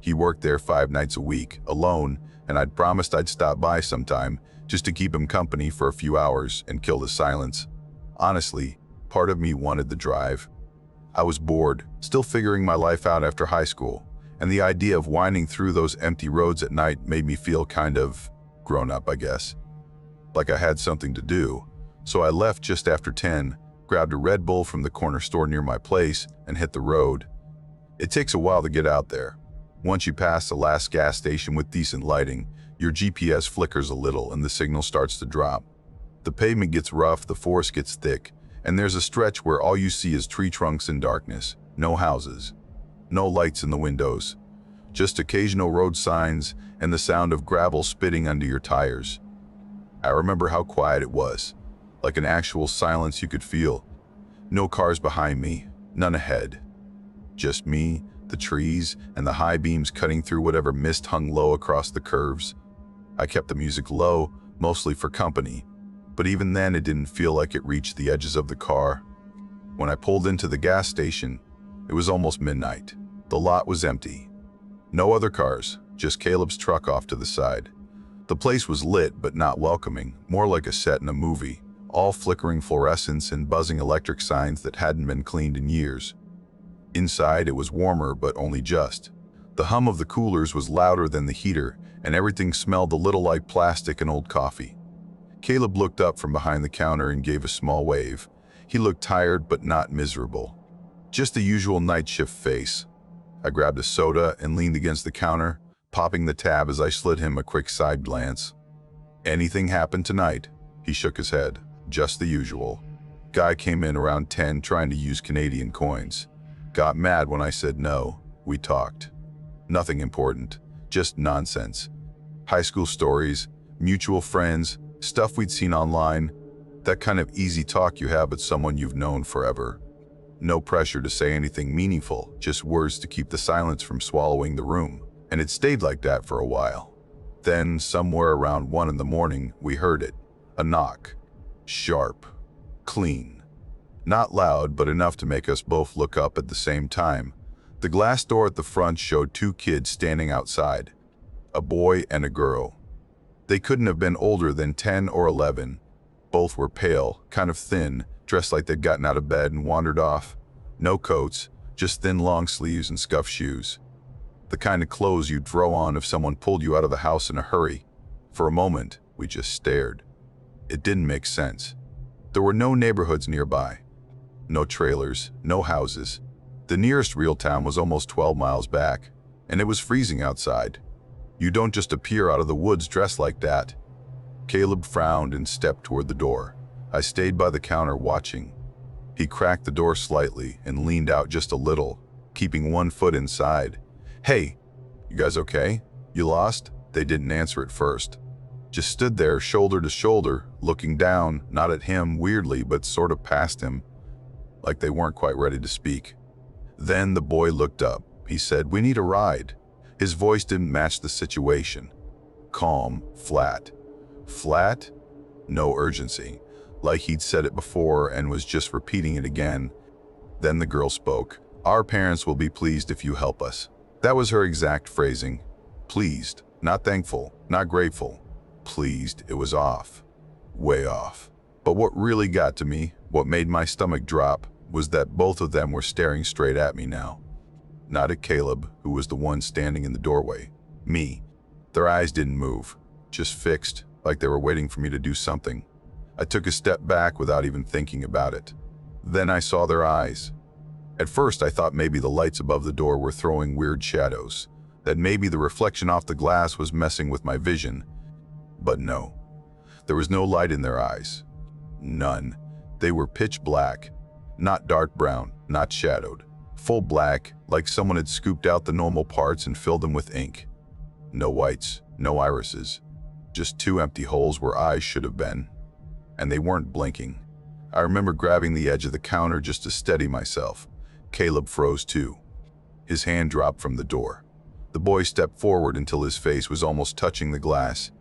He worked there 5 nights a week, alone, and I'd promised I'd stop by sometime just to keep him company for a few hours and kill the silence. Honestly, part of me wanted the drive. I was bored, still figuring my life out after high school, and the idea of winding through those empty roads at night made me feel kind of grown up, I guess. Like I had something to do. So I left just after 10, grabbed a Red Bull from the corner store near my place, and hit the road. It takes a while to get out there. Once you pass the last gas station with decent lighting, your GPS flickers a little and the signal starts to drop. The pavement gets rough, the forest gets thick, and there's a stretch where all you see is tree trunks and darkness. No houses. No lights in the windows. Just occasional road signs and the sound of gravel spitting under your tires. I remember how quiet it was. Like an actual silence you could feel. No cars behind me, none ahead. Just me, the trees, and the high beams cutting through whatever mist hung low across the curves. I kept the music low, mostly for company, but even then it didn't feel like it reached the edges of the car. When I pulled into the gas station, it was almost midnight. The lot was empty. No other cars, just Caleb's truck off to the side. The place was lit but not welcoming, more like a set in a movie, all flickering fluorescents and buzzing electric signs that hadn't been cleaned in years. Inside, it was warmer, but only just. The hum of the coolers was louder than the heater, and everything smelled a little like plastic and old coffee. Caleb looked up from behind the counter and gave a small wave. He looked tired but not miserable. Just the usual night shift face. I grabbed a soda and leaned against the counter, popping the tab as I slid him a quick side glance. "Anything happened tonight?" He shook his head. "Just the usual." Guy came in around 10 trying to use Canadian coins. Got mad when I said no. We talked. Nothing important, just nonsense. High school stories, mutual friends, stuff we'd seen online, that kind of easy talk you have with someone you've known forever. No pressure to say anything meaningful, just words to keep the silence from swallowing the room. And it stayed like that for a while. Then, somewhere around 1 in the morning, we heard it. A knock. Sharp. Clean. Not loud, but enough to make us both look up at the same time. The glass door at the front showed 2 kids standing outside. A boy and a girl. They couldn't have been older than 10 or 11. Both were pale, kind of thin, dressed like they'd gotten out of bed and wandered off. No coats, just thin long sleeves and scuffed shoes. The kind of clothes you'd throw on if someone pulled you out of the house in a hurry. For a moment, we just stared. It didn't make sense. There were no neighborhoods nearby. No trailers, no houses. The nearest real town was almost 12 miles back, and it was freezing outside. You don't just appear out of the woods dressed like that. Caleb frowned and stepped toward the door. I stayed by the counter watching. He cracked the door slightly and leaned out just a little, keeping one foot inside. "Hey, you guys okay? You lost?" They didn't answer at first. Just stood there shoulder to shoulder, looking down, not at him weirdly, but sort of past him, like they weren't quite ready to speak. Then the boy looked up. He said, "We need a ride." His voice didn't match the situation. Calm, flat. Flat? No urgency. Like he'd said it before and was just repeating it again. Then the girl spoke. "Our parents will be pleased if you help us." That was her exact phrasing. Pleased. Not thankful. Not grateful. Pleased. It was off. Way off. But what really got to me, what made my stomach drop, was that both of them were staring straight at me now. Not at Caleb, who was the one standing in the doorway. Me. Their eyes didn't move, just fixed, like they were waiting for me to do something. I took a step back without even thinking about it. Then I saw their eyes. At first I thought maybe the lights above the door were throwing weird shadows, that maybe the reflection off the glass was messing with my vision. But no. There was no light in their eyes. None. They were pitch black. Not dark brown, not shadowed. Full black, like someone had scooped out the normal parts and filled them with ink. No whites, no irises. Just 2 empty holes where eyes should have been. And they weren't blinking. I remember grabbing the edge of the counter just to steady myself. Caleb froze too. His hand dropped from the door. The boy stepped forward until his face was almost touching the glass.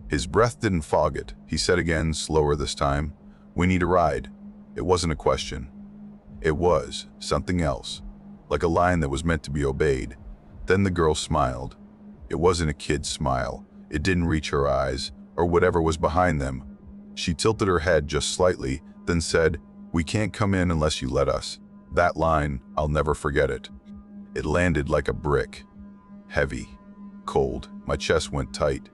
His breath didn't fog it. He said again, slower this time, "We need a ride." It wasn't a question. It was something else, like a line that was meant to be obeyed. Then the girl smiled. It wasn't a kid's smile. It didn't reach her eyes, or whatever was behind them. She tilted her head just slightly, then said, "We can't come in unless you let us." That line, I'll never forget it. It landed like a brick. Heavy. Cold. My chest went tight.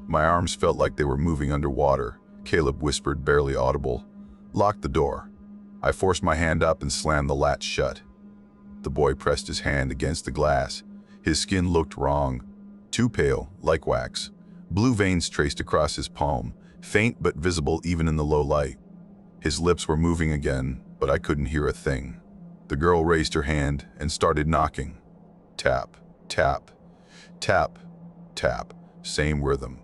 My arms felt like they were moving underwater. Caleb whispered, barely audible, "Lock the door." I forced my hand up and slammed the latch shut. The boy pressed his hand against the glass. His skin looked wrong. Too pale, like wax. Blue veins traced across his palm, faint but visible even in the low light. His lips were moving again, but I couldn't hear a thing. The girl raised her hand and started knocking. Tap, tap, tap, tap. Same rhythm.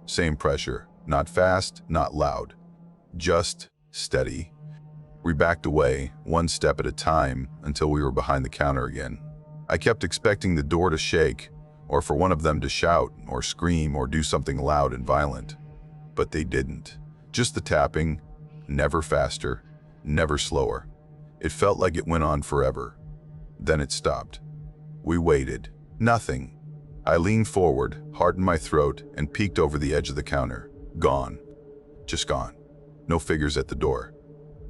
Same pressure. Not fast, not loud. Just steady. We backed away, one step at a time, until we were behind the counter again. I kept expecting the door to shake, or for one of them to shout, or scream, or do something loud and violent. But they didn't. Just the tapping, never faster, never slower. It felt like it went on forever. Then it stopped. We waited. Nothing. I leaned forward, heart in my throat, and peeked over the edge of the counter. Gone. Just gone. No figures at the door.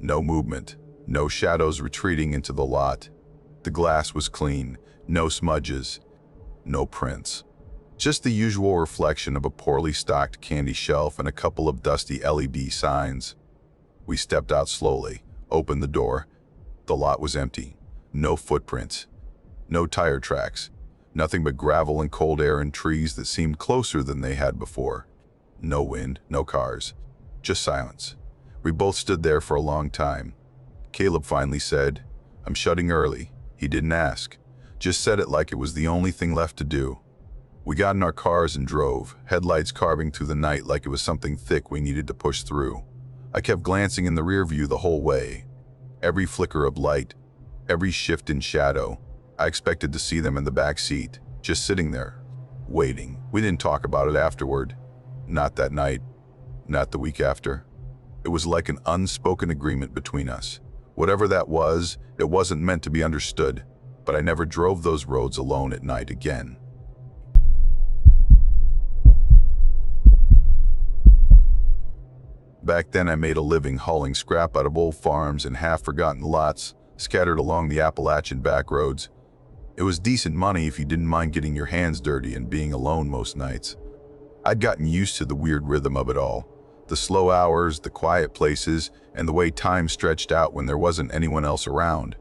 No movement. No shadows retreating into the lot. The glass was clean. No smudges. No prints. Just the usual reflection of a poorly stocked candy shelf and a couple of dusty LED signs. We stepped out slowly, opened the door. The lot was empty. No footprints. No tire tracks. Nothing but gravel and cold air and trees that seemed closer than they had before. No wind, no cars. Just silence. We both stood there for a long time. Caleb finally said, "I'm shutting early." He didn't ask. Just said it like it was the only thing left to do. We got in our cars and drove, headlights carving through the night like it was something thick we needed to push through. I kept glancing in the rear view the whole way. Every flicker of light, every shift in shadow. I expected to see them in the back seat, just sitting there, waiting. We didn't talk about it afterward. Not that night. Not the week after. It was like an unspoken agreement between us. Whatever that was, it wasn't meant to be understood, but I never drove those roads alone at night again. Back then I made a living hauling scrap out of old farms and half-forgotten lots scattered along the Appalachian back roads. It was decent money if you didn't mind getting your hands dirty and being alone most nights. I'd gotten used to the weird rhythm of it all. The slow hours, the quiet places, and the way time stretched out when there wasn't anyone else around.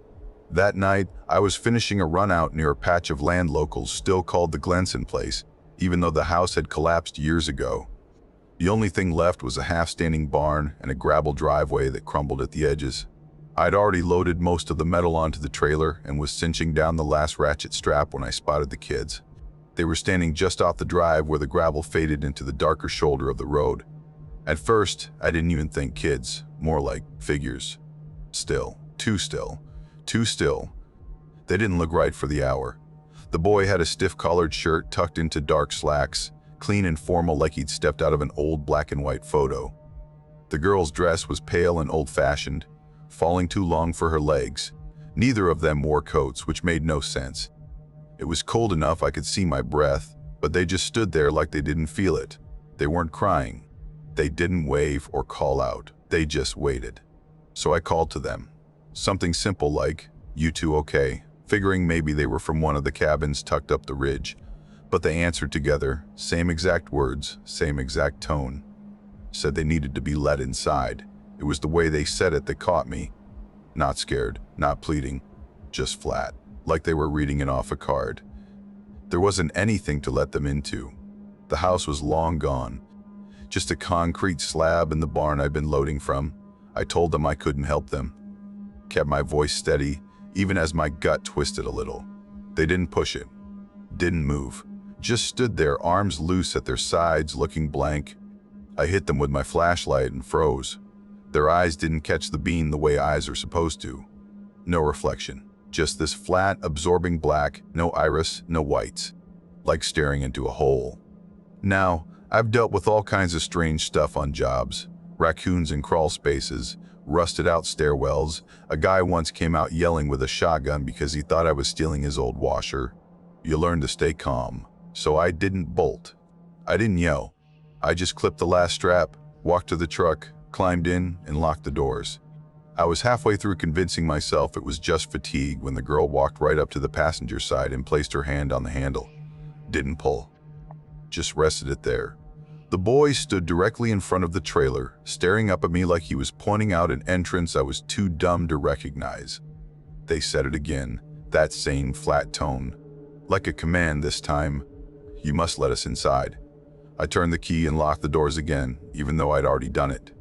That night, I was finishing a run out near a patch of land locals still called the Glenson place, even though the house had collapsed years ago. The only thing left was a half-standing barn and a gravel driveway that crumbled at the edges. I'd already loaded most of the metal onto the trailer and was cinching down the last ratchet strap when I spotted the kids. They were standing just off the drive where the gravel faded into the darker shoulder of the road. At first, I didn't even think kids, more like figures. Still, too still, too still. They didn't look right for the hour. The boy had a stiff-collared shirt tucked into dark slacks, clean and formal like he'd stepped out of an old black and white photo. The girl's dress was pale and old-fashioned, falling too long for her legs. Neither of them wore coats, which made no sense. It was cold enough I could see my breath, but they just stood there like they didn't feel it. They weren't crying. They didn't wave or call out. They just waited. So I called to them. Something simple like, "You two okay?" figuring maybe they were from one of the cabins tucked up the ridge. But they answered together, same exact words, same exact tone. Said they needed to be let inside. It was the way they said it that caught me. Not scared, not pleading, just flat, like they were reading it off a card. There wasn't anything to let them into. The house was long gone. Just a concrete slab in the barn I'd been loading from. I told them I couldn't help them. Kept my voice steady, even as my gut twisted a little. They didn't push it. Didn't move. Just stood there, arms loose at their sides, looking blank. I hit them with my flashlight and froze. Their eyes didn't catch the beam the way eyes are supposed to. No reflection. Just this flat, absorbing black, no iris, no whites. Like staring into a hole. Now, I've dealt with all kinds of strange stuff on jobs. Raccoons in crawl spaces, rusted out stairwells. A guy once came out yelling with a shotgun because he thought I was stealing his old washer. You learn to stay calm. So I didn't bolt. I didn't yell. I just clipped the last strap, walked to the truck, climbed in, and locked the doors. I was halfway through convincing myself it was just fatigue when the girl walked right up to the passenger side and placed her hand on the handle. Didn't pull. Just rested it there. The boy stood directly in front of the trailer, staring up at me like he was pointing out an entrance I was too dumb to recognize. They said it again, that same flat tone. Like a command this time. You must let us inside. I turned the key and locked the doors again, even though I'd already done it.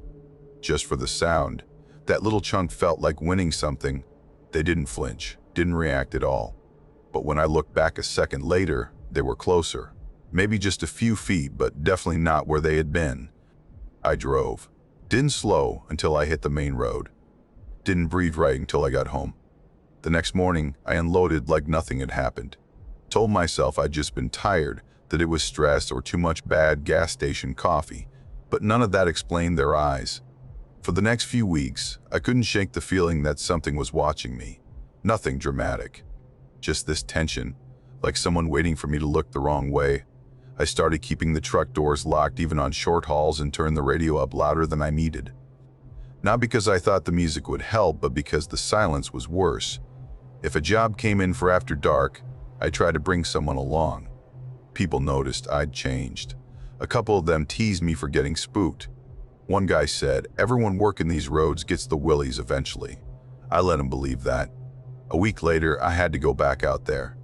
Just for the sound. That little chunk felt like winning something. They didn't flinch, didn't react at all. But when I looked back a second later, they were closer. Maybe just a few feet, but definitely not where they had been. I drove. Didn't slow until I hit the main road. Didn't breathe right until I got home. The next morning, I unloaded like nothing had happened. Told myself I'd just been tired, that it was stress or too much bad gas station coffee, but none of that explained their eyes. For the next few weeks, I couldn't shake the feeling that something was watching me. Nothing dramatic. Just this tension, like someone waiting for me to look the wrong way. I started keeping the truck doors locked even on short hauls and turned the radio up louder than I needed. Not because I thought the music would help, but because the silence was worse. If a job came in for after dark, I tried to bring someone along. People noticed I'd changed. A couple of them teased me for getting spooked. One guy said, "Everyone working these roads gets the willies eventually." I let him believe that. A week later, I had to go back out there.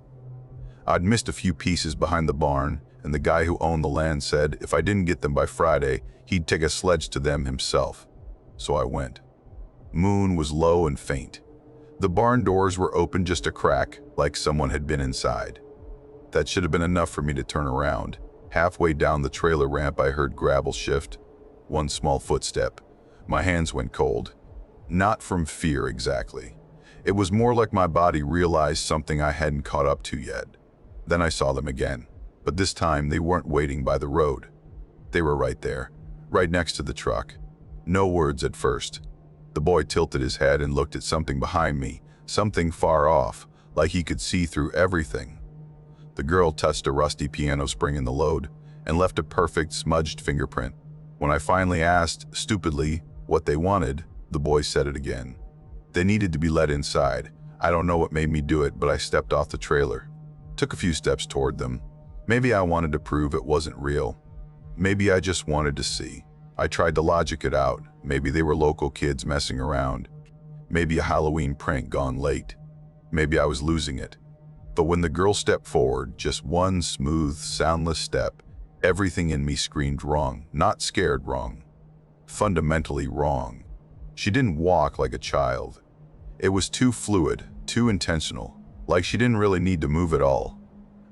I'd missed a few pieces behind the barn, and the guy who owned the land said if I didn't get them by Friday, he'd take a sledge to them himself. So I went. Moon was low and faint. The barn doors were open just a crack, like someone had been inside. That should have been enough for me to turn around. Halfway down the trailer ramp, I heard gravel shift. One small footstep. My hands went cold. Not from fear exactly. It was more like my body realized something I hadn't caught up to yet. Then I saw them again. But this time they weren't waiting by the road. They were right there, right next to the truck. No words at first. The boy tilted his head and looked at something behind me, something far off, like he could see through everything. The girl touched a rusty piano spring in the load and left a perfect smudged fingerprint. When I finally asked, stupidly, what they wanted, the boy said it again. They needed to be let inside. I don't know what made me do it, but I stepped off the trailer. Took a few steps toward them. Maybe I wanted to prove it wasn't real. Maybe I just wanted to see. I tried to logic it out. Maybe they were local kids messing around. Maybe a Halloween prank gone late. Maybe I was losing it. But when the girl stepped forward, just one smooth, soundless step, everything in me screamed wrong. Not scared wrong. Fundamentally wrong. She didn't walk like a child. It was too fluid, too intentional, like she didn't really need to move at all.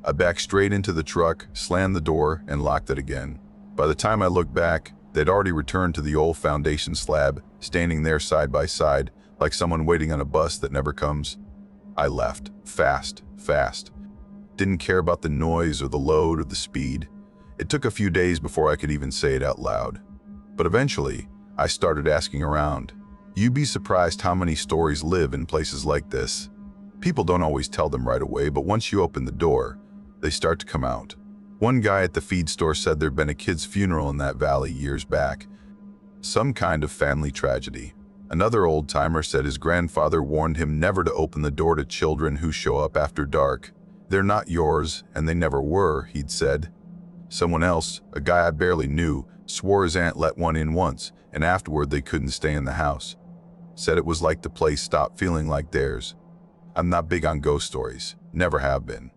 I backed straight into the truck, slammed the door, and locked it again. By the time I looked back, they'd already returned to the old foundation slab, standing there side by side, like someone waiting on a bus that never comes. I left, fast. Didn't care about the noise or the load or the speed. It took a few days before I could even say it out loud. But eventually, I started asking around. You'd be surprised how many stories live in places like this. People don't always tell them right away, but once you open the door, they start to come out. One guy at the feed store said there'd been a kid's funeral in that valley years back. Some kind of family tragedy. Another old-timer said his grandfather warned him never to open the door to children who show up after dark. They're not yours, and they never were, he'd said. Someone else, a guy I barely knew, swore his aunt let one in once, and afterward they couldn't stay in the house. Said it was like the place stopped feeling like theirs. I'm not big on ghost stories, never have been.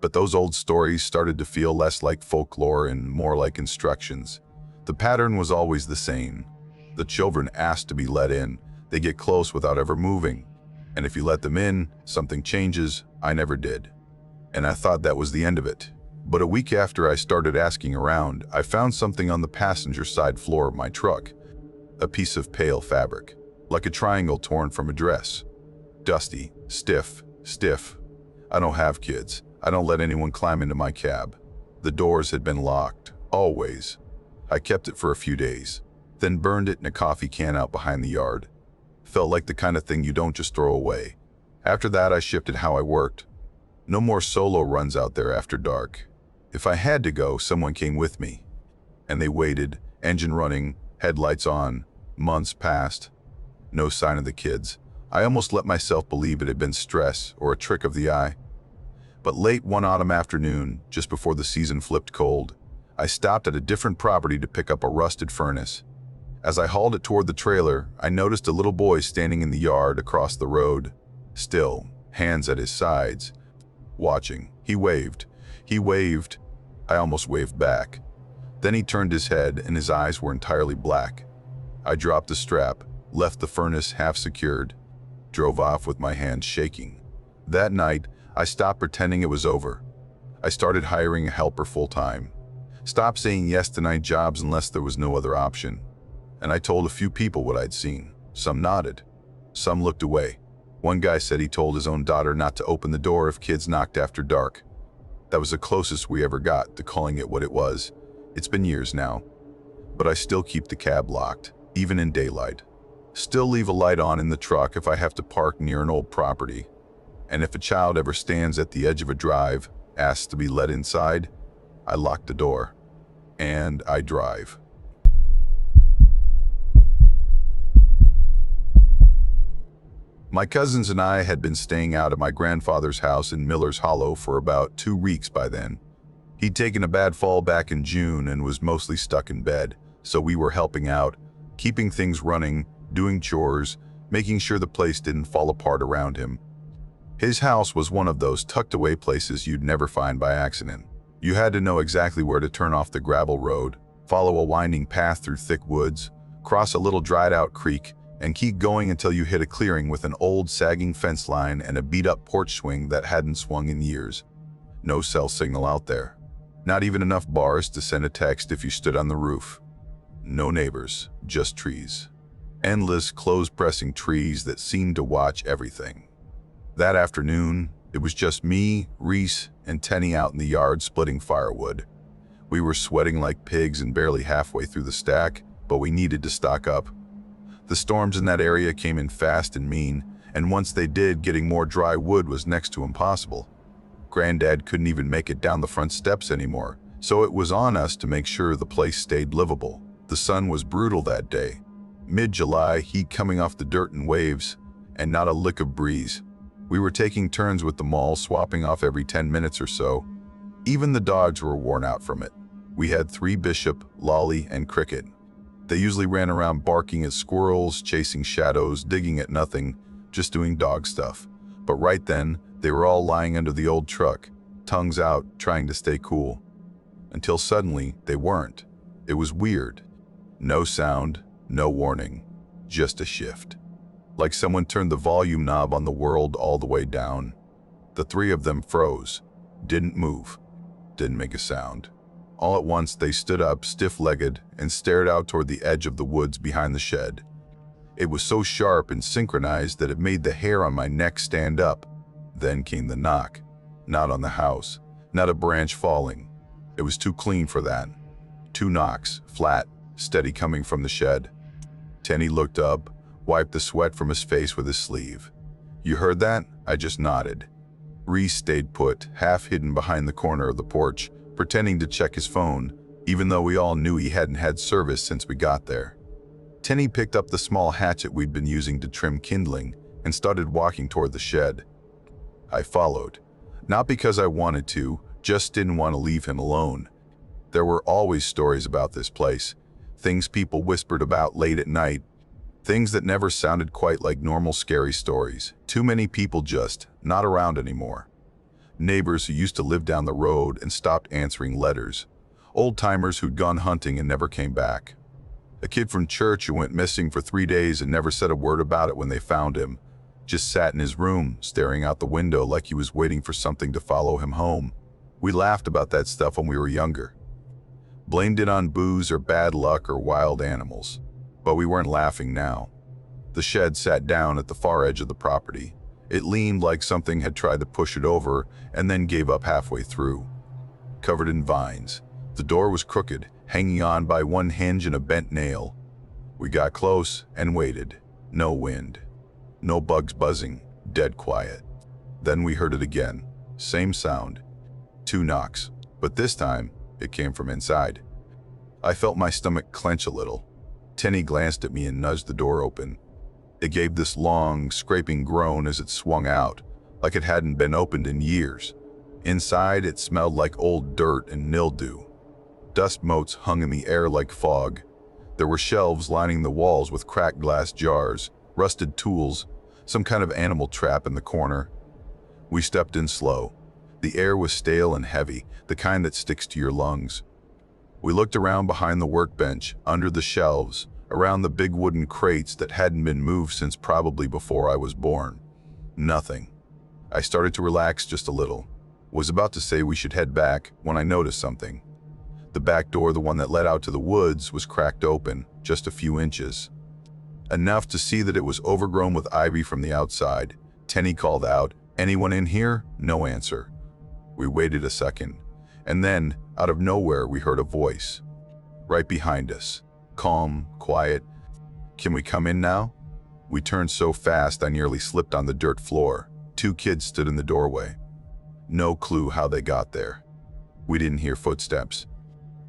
But those old stories started to feel less like folklore and more like instructions. The pattern was always the same. The children asked to be let in. They get close without ever moving. And if you let them in, something changes. I never did. And I thought that was the end of it. But a week after I started asking around, I found something on the passenger side floor of my truck. A piece of pale fabric, like a triangle torn from a dress. Dusty, stiff. I don't have kids. I don't let anyone climb into my cab. The doors had been locked, always. I kept it for a few days, then burned it in a coffee can out behind the yard. Felt like the kind of thing you don't just throw away. After that, I shifted how I worked. No more solo runs out there after dark. If I had to go, someone came with me. And they waited, engine running, headlights on. Months passed. No sign of the kids. I almost let myself believe it had been stress or a trick of the eye. But late one autumn afternoon, just before the season flipped cold, I stopped at a different property to pick up a rusted furnace. As I hauled it toward the trailer, I noticed a little boy standing in the yard across the road. Still, hands at his sides. Watching. He waved. I almost waved back. Then he turned his head and his eyes were entirely black. I dropped the strap, left the furnace half secured, drove off with my hands shaking. That night, I stopped pretending it was over. I started hiring a helper full-time. Stopped saying yes to night jobs unless there was no other option. And I told a few people what I'd seen. Some nodded. Some looked away. One guy said he told his own daughter not to open the door if kids knocked after dark. That was the closest we ever got to calling it what it was. It's been years now. But I still keep the cab locked, even in daylight. Still leave a light on in the truck if I have to park near an old property. And if a child ever stands at the edge of a drive, asks to be let inside. I lock the door, and I drive. My cousins and I had been staying out at my grandfather's house in Miller's Hollow for about 2 weeks by then. He'd taken a bad fall back in June and was mostly stuck in bed, so we were helping out, keeping things running, doing chores, making sure the place didn't fall apart around him. His house was one of those tucked-away places you'd never find by accident. You had to know exactly where to turn off the gravel road, follow a winding path through thick woods, cross a little dried-out creek, and keep going until you hit a clearing with an old sagging fence line and a beat-up porch swing that hadn't swung in years. No cell signal out there. Not even enough bars to send a text if you stood on the roof. No neighbors, just trees. Endless, close-pressing trees that seemed to watch everything. That afternoon, it was just me, Reese, and Tenny out in the yard splitting firewood. We were sweating like pigs and barely halfway through the stack, but we needed to stock up. The storms in that area came in fast and mean, and once they did, getting more dry wood was next to impossible. Granddad couldn't even make it down the front steps anymore, so it was on us to make sure the place stayed livable. The sun was brutal that day. Mid-July, heat coming off the dirt and waves, and not a lick of breeze. We were taking turns with the maul, swapping off every 10 minutes or so. Even the dogs were worn out from it. We had 3 Bishop, Lolly, and Cricket. They usually ran around barking at squirrels, chasing shadows, digging at nothing, just doing dog stuff. But right then, they were all lying under the old truck, tongues out, trying to stay cool. Until suddenly, they weren't. It was weird. No sound, no warning, just a shift. Like someone turned the volume knob on the world all the way down. The 3 of them froze, didn't move, didn't make a sound. All at once, they stood up, stiff-legged, and stared out toward the edge of the woods behind the shed. It was so sharp and synchronized that it made the hair on my neck stand up. Then came the knock. Not on the house, not a branch falling. It was too clean for that. 2 knocks, flat, steady, coming from the shed. Tenny looked up, wiped the sweat from his face with his sleeve. "You heard that?" I just nodded. Reese stayed put, half hidden behind the corner of the porch, pretending to check his phone, even though we all knew he hadn't had service since we got there. Tenny picked up the small hatchet we'd been using to trim kindling and started walking toward the shed. I followed, not because I wanted to, just didn't want to leave him alone. There were always stories about this place, things people whispered about late at night, things that never sounded quite like normal scary stories. Too many people just not around anymore. Neighbors who used to live down the road and stopped answering letters. Old-timers who'd gone hunting and never came back. A kid from church who went missing for 3 days and never said a word about it when they found him. Just sat in his room, staring out the window like he was waiting for something to follow him home. We laughed about that stuff when we were younger. Blamed it on booze or bad luck or wild animals. But we weren't laughing now. The shed sat down at the far edge of the property. It leaned like something had tried to push it over and then gave up halfway through. Covered in vines. The door was crooked, hanging on by one hinge and a bent nail. We got close and waited. No wind. No bugs buzzing. Dead quiet. Then we heard it again. Same sound. 2 knocks. But this time, it came from inside. I felt my stomach clench a little. Tenny glanced at me and nudged the door open. It gave this long, scraping groan as it swung out, like it hadn't been opened in years. Inside, it smelled like old dirt and mildew. Dust motes hung in the air like fog. There were shelves lining the walls with cracked glass jars, rusted tools, some kind of animal trap in the corner. We stepped in slow. The air was stale and heavy, the kind that sticks to your lungs. We looked around behind the workbench, under the shelves, around the big wooden crates that hadn't been moved since probably before I was born. Nothing. I started to relax just a little. Was about to say we should head back when I noticed something. The back door, the one that led out to the woods, was cracked open, just a few inches. Enough to see that it was overgrown with ivy from the outside. Tenny called out, "Anyone in here?" No answer. We waited a second, and then, out of nowhere, we heard a voice. Right behind us. Calm, quiet. "Can we come in now?" We turned so fast I nearly slipped on the dirt floor. 2 kids stood in the doorway. No clue how they got there. We didn't hear footsteps.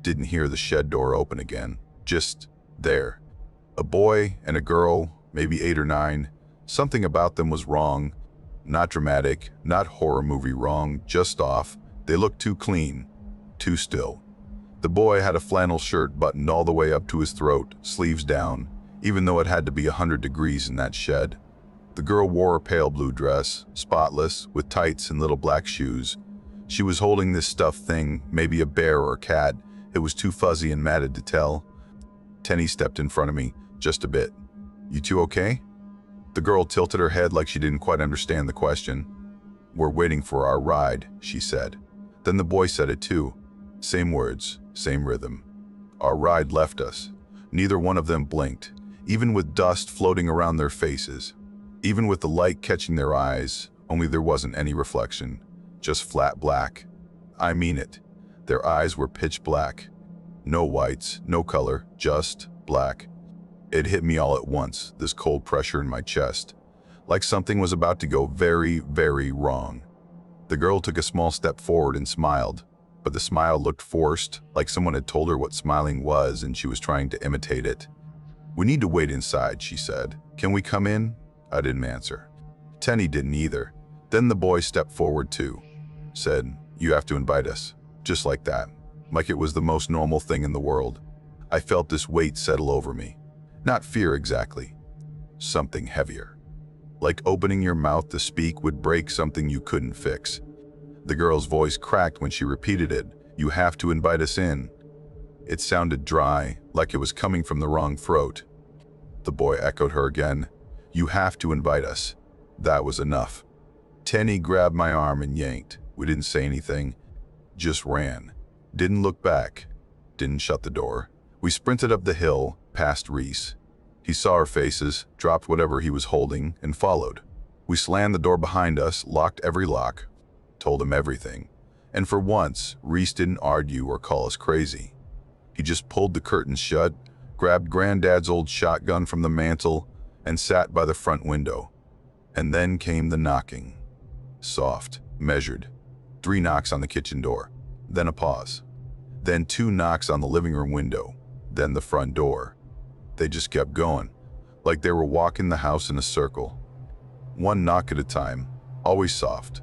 Didn't hear the shed door open again. Just there. A boy and a girl, maybe 8 or 9. Something about them was wrong. Not dramatic, not horror movie wrong, just off. They looked too clean, too still. The boy had a flannel shirt buttoned all the way up to his throat, sleeves down, even though it had to be 100 degrees in that shed. The girl wore a pale blue dress, spotless, with tights and little black shoes. She was holding this stuffed thing, maybe a bear or a cat. It was too fuzzy and matted to tell. Tenny stepped in front of me, just a bit. "You two okay?" The girl tilted her head like she didn't quite understand the question. "We're waiting for our ride," she said. Then the boy said it too. Same words, same rhythm. Our ride left us. Neither one of them blinked, even with dust floating around their faces. Even with the light catching their eyes, only there wasn't any reflection. Just flat black. I mean it. Their eyes were pitch black. No whites, no color, just black. It hit me all at once, this cold pressure in my chest. Like something was about to go very, very wrong. The girl took a small step forward and smiled, but the smile looked forced, like someone had told her what smiling was and she was trying to imitate it. "We need to wait inside," she said. "Can we come in?" I didn't answer. Tenny didn't either. Then the boy stepped forward too. Said, "You have to invite us." Just like that. Like it was the most normal thing in the world. I felt this weight settle over me. Not fear exactly. Something heavier. Like opening your mouth to speak would break something you couldn't fix. The girl's voice cracked when she repeated it. "You have to invite us in." It sounded dry, like it was coming from the wrong throat. The boy echoed her again. "You have to invite us." That was enough. Tenny grabbed my arm and yanked. We didn't say anything. Just ran. Didn't look back. Didn't shut the door. We sprinted up the hill, past Reese. He saw our faces, dropped whatever he was holding, and followed. We slammed the door behind us, locked every lock, told him everything. And for once, Reese didn't argue or call us crazy. He just pulled the curtains shut, grabbed Granddad's old shotgun from the mantel, and sat by the front window. And then came the knocking. Soft, measured. 3 knocks on the kitchen door, then a pause. Then 2 knocks on the living room window, then the front door. They just kept going, like they were walking the house in a circle. 1 knock at a time, always soft,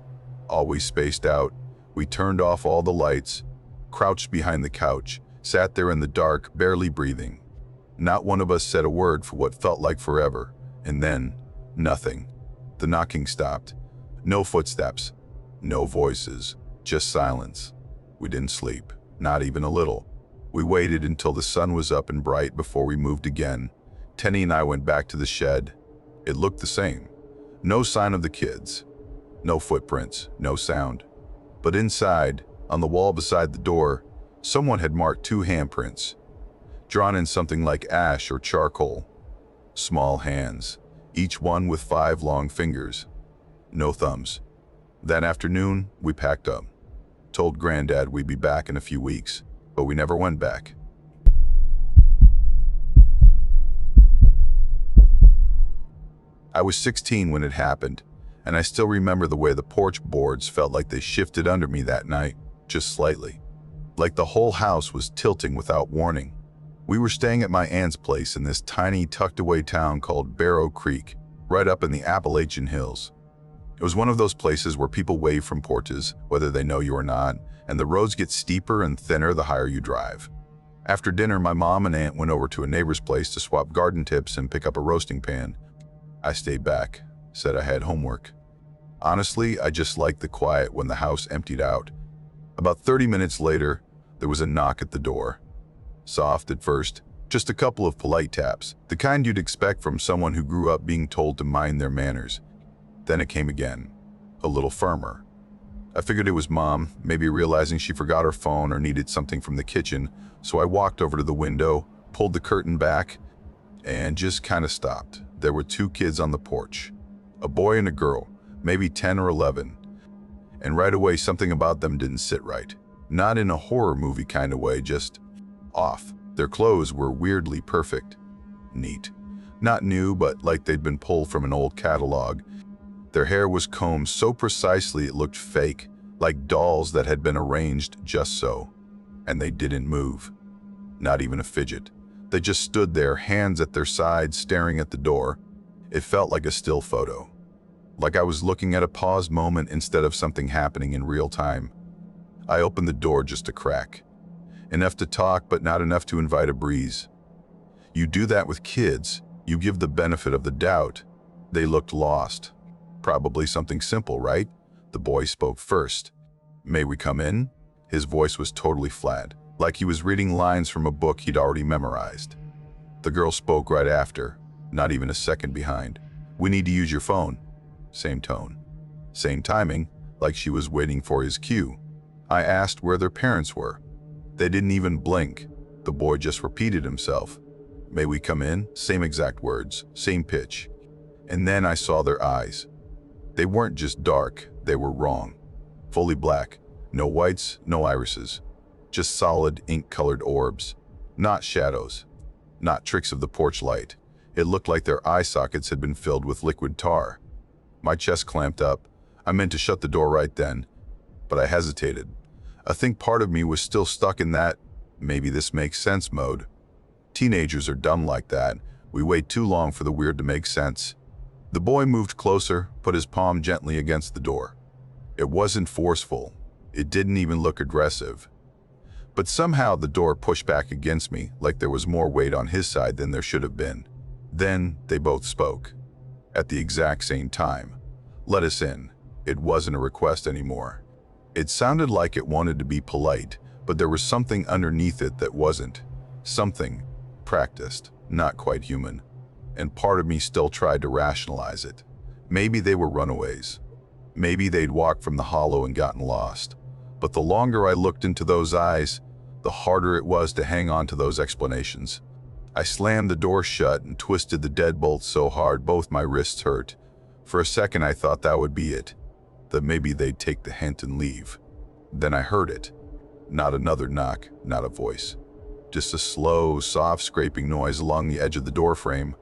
always spaced out. We turned off all the lights, crouched behind the couch, sat there in the dark, barely breathing. Not one of us said a word for what felt like forever, and then, nothing. The knocking stopped. No footsteps, no voices, just silence. We didn't sleep, not even a little. We waited until the sun was up and bright before we moved again. Tenny and I went back to the shed. It looked the same. No sign of the kids. No footprints, no sound. But inside, on the wall beside the door, someone had marked 2 handprints, drawn in something like ash or charcoal. Small hands, each one with 5 long fingers. No thumbs. That afternoon, we packed up. Told Granddad we'd be back in a few weeks, but we never went back. I was 16 when it happened, and I still remember the way the porch boards felt like they shifted under me that night, just slightly. Like the whole house was tilting without warning. We were staying at my aunt's place in this tiny, tucked-away town called Barrow Creek, right up in the Appalachian hills. It was one of those places where people wave from porches, whether they know you or not, and the roads get steeper and thinner the higher you drive. After dinner, my mom and aunt went over to a neighbor's place to swap garden tips and pick up a roasting pan. I stayed back, said I had homework. Honestly, I just liked the quiet when the house emptied out. About 30 minutes later, there was a knock at the door. Soft at first, just a couple of polite taps, the kind you'd expect from someone who grew up being told to mind their manners. Then it came again, a little firmer. I figured it was Mom, maybe realizing she forgot her phone or needed something from the kitchen, so I walked over to the window, pulled the curtain back, and just kind of stopped. There were 2 kids on the porch, a boy and a girl, maybe 10 or 11. And right away, something about them didn't sit right. Not in a horror movie kind of way, just off. Their clothes were weirdly perfect. Neat. Not new, but like they'd been pulled from an old catalog. Their hair was combed so precisely it looked fake, like dolls that had been arranged just so. And they didn't move. Not even a fidget. They just stood there, hands at their sides, staring at the door. It felt like a still photo. Like I was looking at a paused moment instead of something happening in real time. I opened the door just a crack. Enough to talk, but not enough to invite a breeze. You do that with kids. You give the benefit of the doubt. They looked lost. Probably something simple, right? The boy spoke first. "May we come in?" His voice was totally flat, like he was reading lines from a book he'd already memorized. The girl spoke right after, not even a second behind. "We need to use your phone." Same tone. Same timing, like she was waiting for his cue. I asked where their parents were. They didn't even blink. The boy just repeated himself. "May we come in?" Same exact words, same pitch. And then I saw their eyes. They weren't just dark, they were wrong. Fully black, no whites, no irises. Just solid, ink-colored orbs. Not shadows. Not tricks of the porch light. It looked like their eye sockets had been filled with liquid tar. My chest clamped up. I meant to shut the door right then, but I hesitated. I think part of me was still stuck in that maybe this makes sense mode. Teenagers are dumb like that. We wait too long for the weird to make sense. The boy moved closer, put his palm gently against the door. It wasn't forceful. It didn't even look aggressive. But somehow the door pushed back against me, like there was more weight on his side than there should have been. Then they both spoke. At the exact same time. "Let us in." It wasn't a request anymore. It sounded like it wanted to be polite, but there was something underneath it that wasn't. Something practiced, not quite human. And part of me still tried to rationalize it. Maybe they were runaways. Maybe they'd walked from the hollow and gotten lost. But the longer I looked into those eyes, the harder it was to hang on to those explanations. I slammed the door shut and twisted the deadbolt so hard both my wrists hurt. For a second I thought that would be it, that maybe they'd take the hint and leave. Then I heard it. Not another knock, not a voice. Just a slow, soft scraping noise along the edge of the doorframe,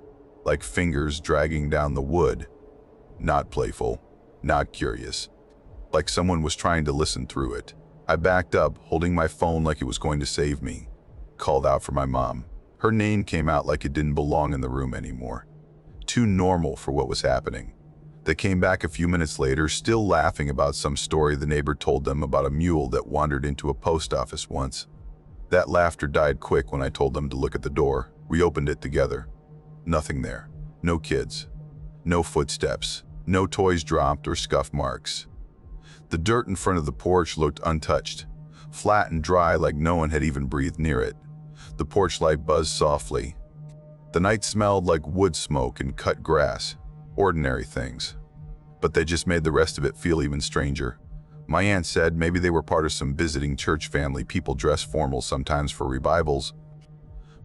like fingers dragging down the wood. Not playful, not curious. Like someone was trying to listen through it. I backed up, holding my phone like it was going to save me. Called out for my mom. Her name came out like it didn't belong in the room anymore. Too normal for what was happening. They came back a few minutes later, still laughing about some story the neighbor told them about a mule that wandered into a post office once. That laughter died quick when I told them to look at the door. We opened it together. Nothing there. No kids. No footsteps. No toys dropped or scuff marks. The dirt in front of the porch looked untouched, flat and dry like no one had even breathed near it. The porch light buzzed softly. The night smelled like wood smoke and cut grass. Ordinary things. But they just made the rest of it feel even stranger. My aunt said maybe they were part of some visiting church family. People dress formal sometimes for revivals.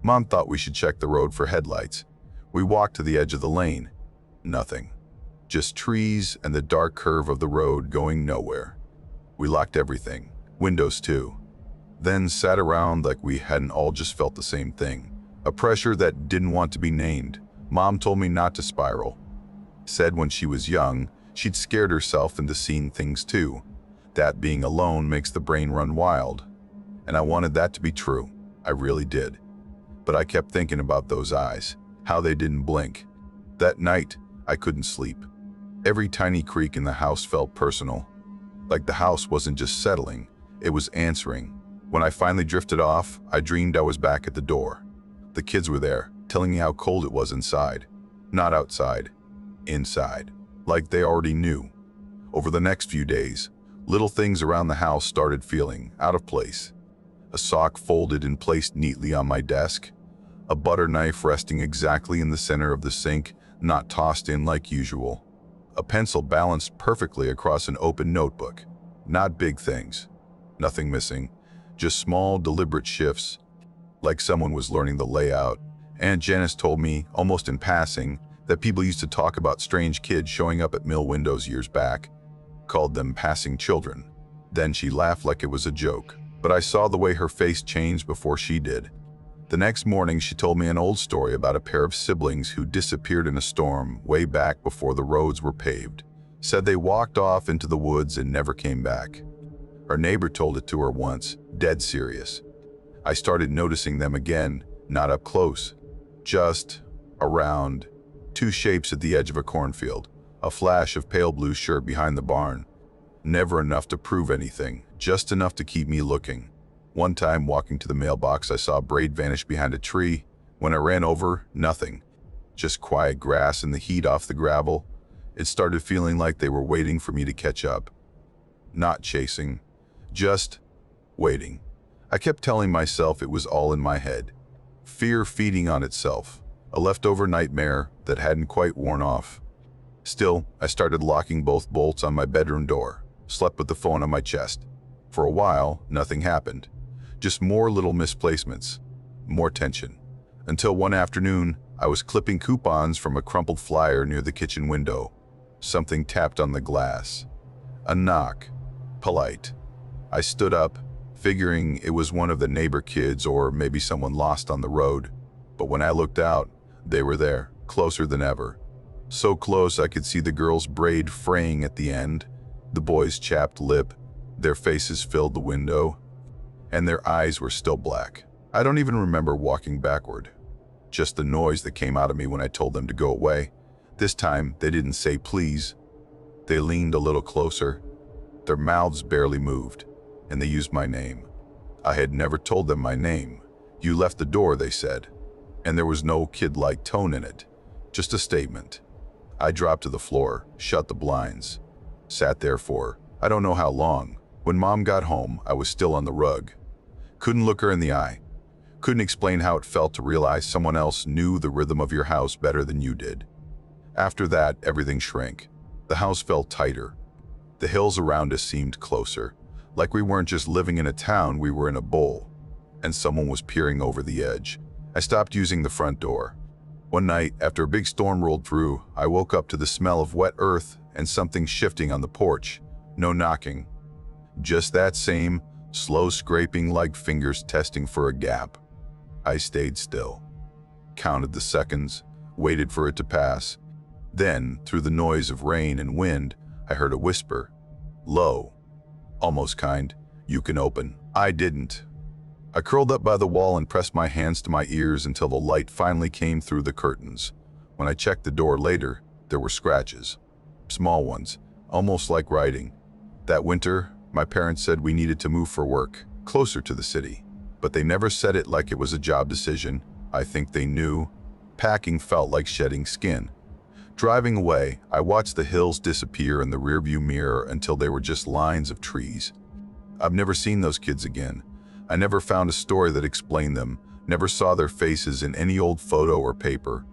Mom thought we should check the road for headlights. We walked to the edge of the lane. Nothing. Just trees and the dark curve of the road going nowhere. We locked everything, windows too. Then sat around like we hadn't all just felt the same thing. A pressure that didn't want to be named. Mom told me not to spiral. Said when she was young, she'd scared herself into seeing things too. That being alone makes the brain run wild. And I wanted that to be true. I really did. But I kept thinking about those eyes, how they didn't blink. That night, I couldn't sleep. Every tiny creak in the house felt personal. Like the house wasn't just settling, it was answering. When I finally drifted off, I dreamed I was back at the door. The kids were there, telling me how cold it was inside. Not outside. Inside. Like they already knew. Over the next few days, little things around the house started feeling out of place. A sock folded and placed neatly on my desk. A butter knife resting exactly in the center of the sink, not tossed in like usual. A pencil balanced perfectly across an open notebook. Not big things. Nothing missing. Just small, deliberate shifts. Like someone was learning the layout. Aunt Janice told me, almost in passing, that people used to talk about strange kids showing up at mill windows years back. Called them passing children. Then she laughed like it was a joke. But I saw the way her face changed before she did. The next morning, she told me an old story about a pair of siblings who disappeared in a storm way back before the roads were paved. Said they walked off into the woods and never came back. Her neighbor told it to her once, dead serious. I started noticing them again, not up close, just around. Two shapes at the edge of a cornfield, a flash of pale blue shirt behind the barn. Never enough to prove anything, just enough to keep me looking. One time, walking to the mailbox, I saw a braid vanish behind a tree. When I ran over, nothing. Just quiet grass and the heat off the gravel. It started feeling like they were waiting for me to catch up. Not chasing, just waiting. I kept telling myself it was all in my head. Fear feeding on itself, a leftover nightmare that hadn't quite worn off. Still, I started locking both bolts on my bedroom door, slept with the phone on my chest. For a while, nothing happened. Just more little misplacements, more tension. Until one afternoon, I was clipping coupons from a crumpled flyer near the kitchen window. Something tapped on the glass. A knock. Polite. I stood up, figuring it was one of the neighbor kids or maybe someone lost on the road. But when I looked out, they were there, closer than ever. So close I could see the girl's braid fraying at the end, the boy's chapped lip. Their faces filled the window, and their eyes were still black. I don't even remember walking backward. Just the noise that came out of me when I told them to go away. This time, they didn't say please. They leaned a little closer. Their mouths barely moved, and they used my name. I had never told them my name. You left the door, they said. And there was no kid-like tone in it, just a statement. I dropped to the floor, shut the blinds, sat there for, I don't know how long. When Mom got home, I was still on the rug. Couldn't look her in the eye. Couldn't explain how it felt to realize someone else knew the rhythm of your house better than you did. After that, everything shrank. The house felt tighter. The hills around us seemed closer, like we weren't just living in a town, we were in a bowl, and someone was peering over the edge. I stopped using the front door. One night, after a big storm rolled through, I woke up to the smell of wet earth and something shifting on the porch. No knocking. Just that same, slow scraping like fingers testing for a gap. I stayed still, counted the seconds, waited for it to pass. Then, through the noise of rain and wind, I heard a whisper, low, almost kind, "You can open." I didn't. I curled up by the wall and pressed my hands to my ears until the light finally came through the curtains. When I checked the door later, there were scratches. Small ones, almost like writing. That winter, my parents said we needed to move for work, closer to the city. But they never said it like it was a job decision. I think they knew. Packing felt like shedding skin. Driving away, I watched the hills disappear in the rearview mirror until they were just lines of trees. I've never seen those kids again. I never found a story that explained them, never saw their faces in any old photo or paper.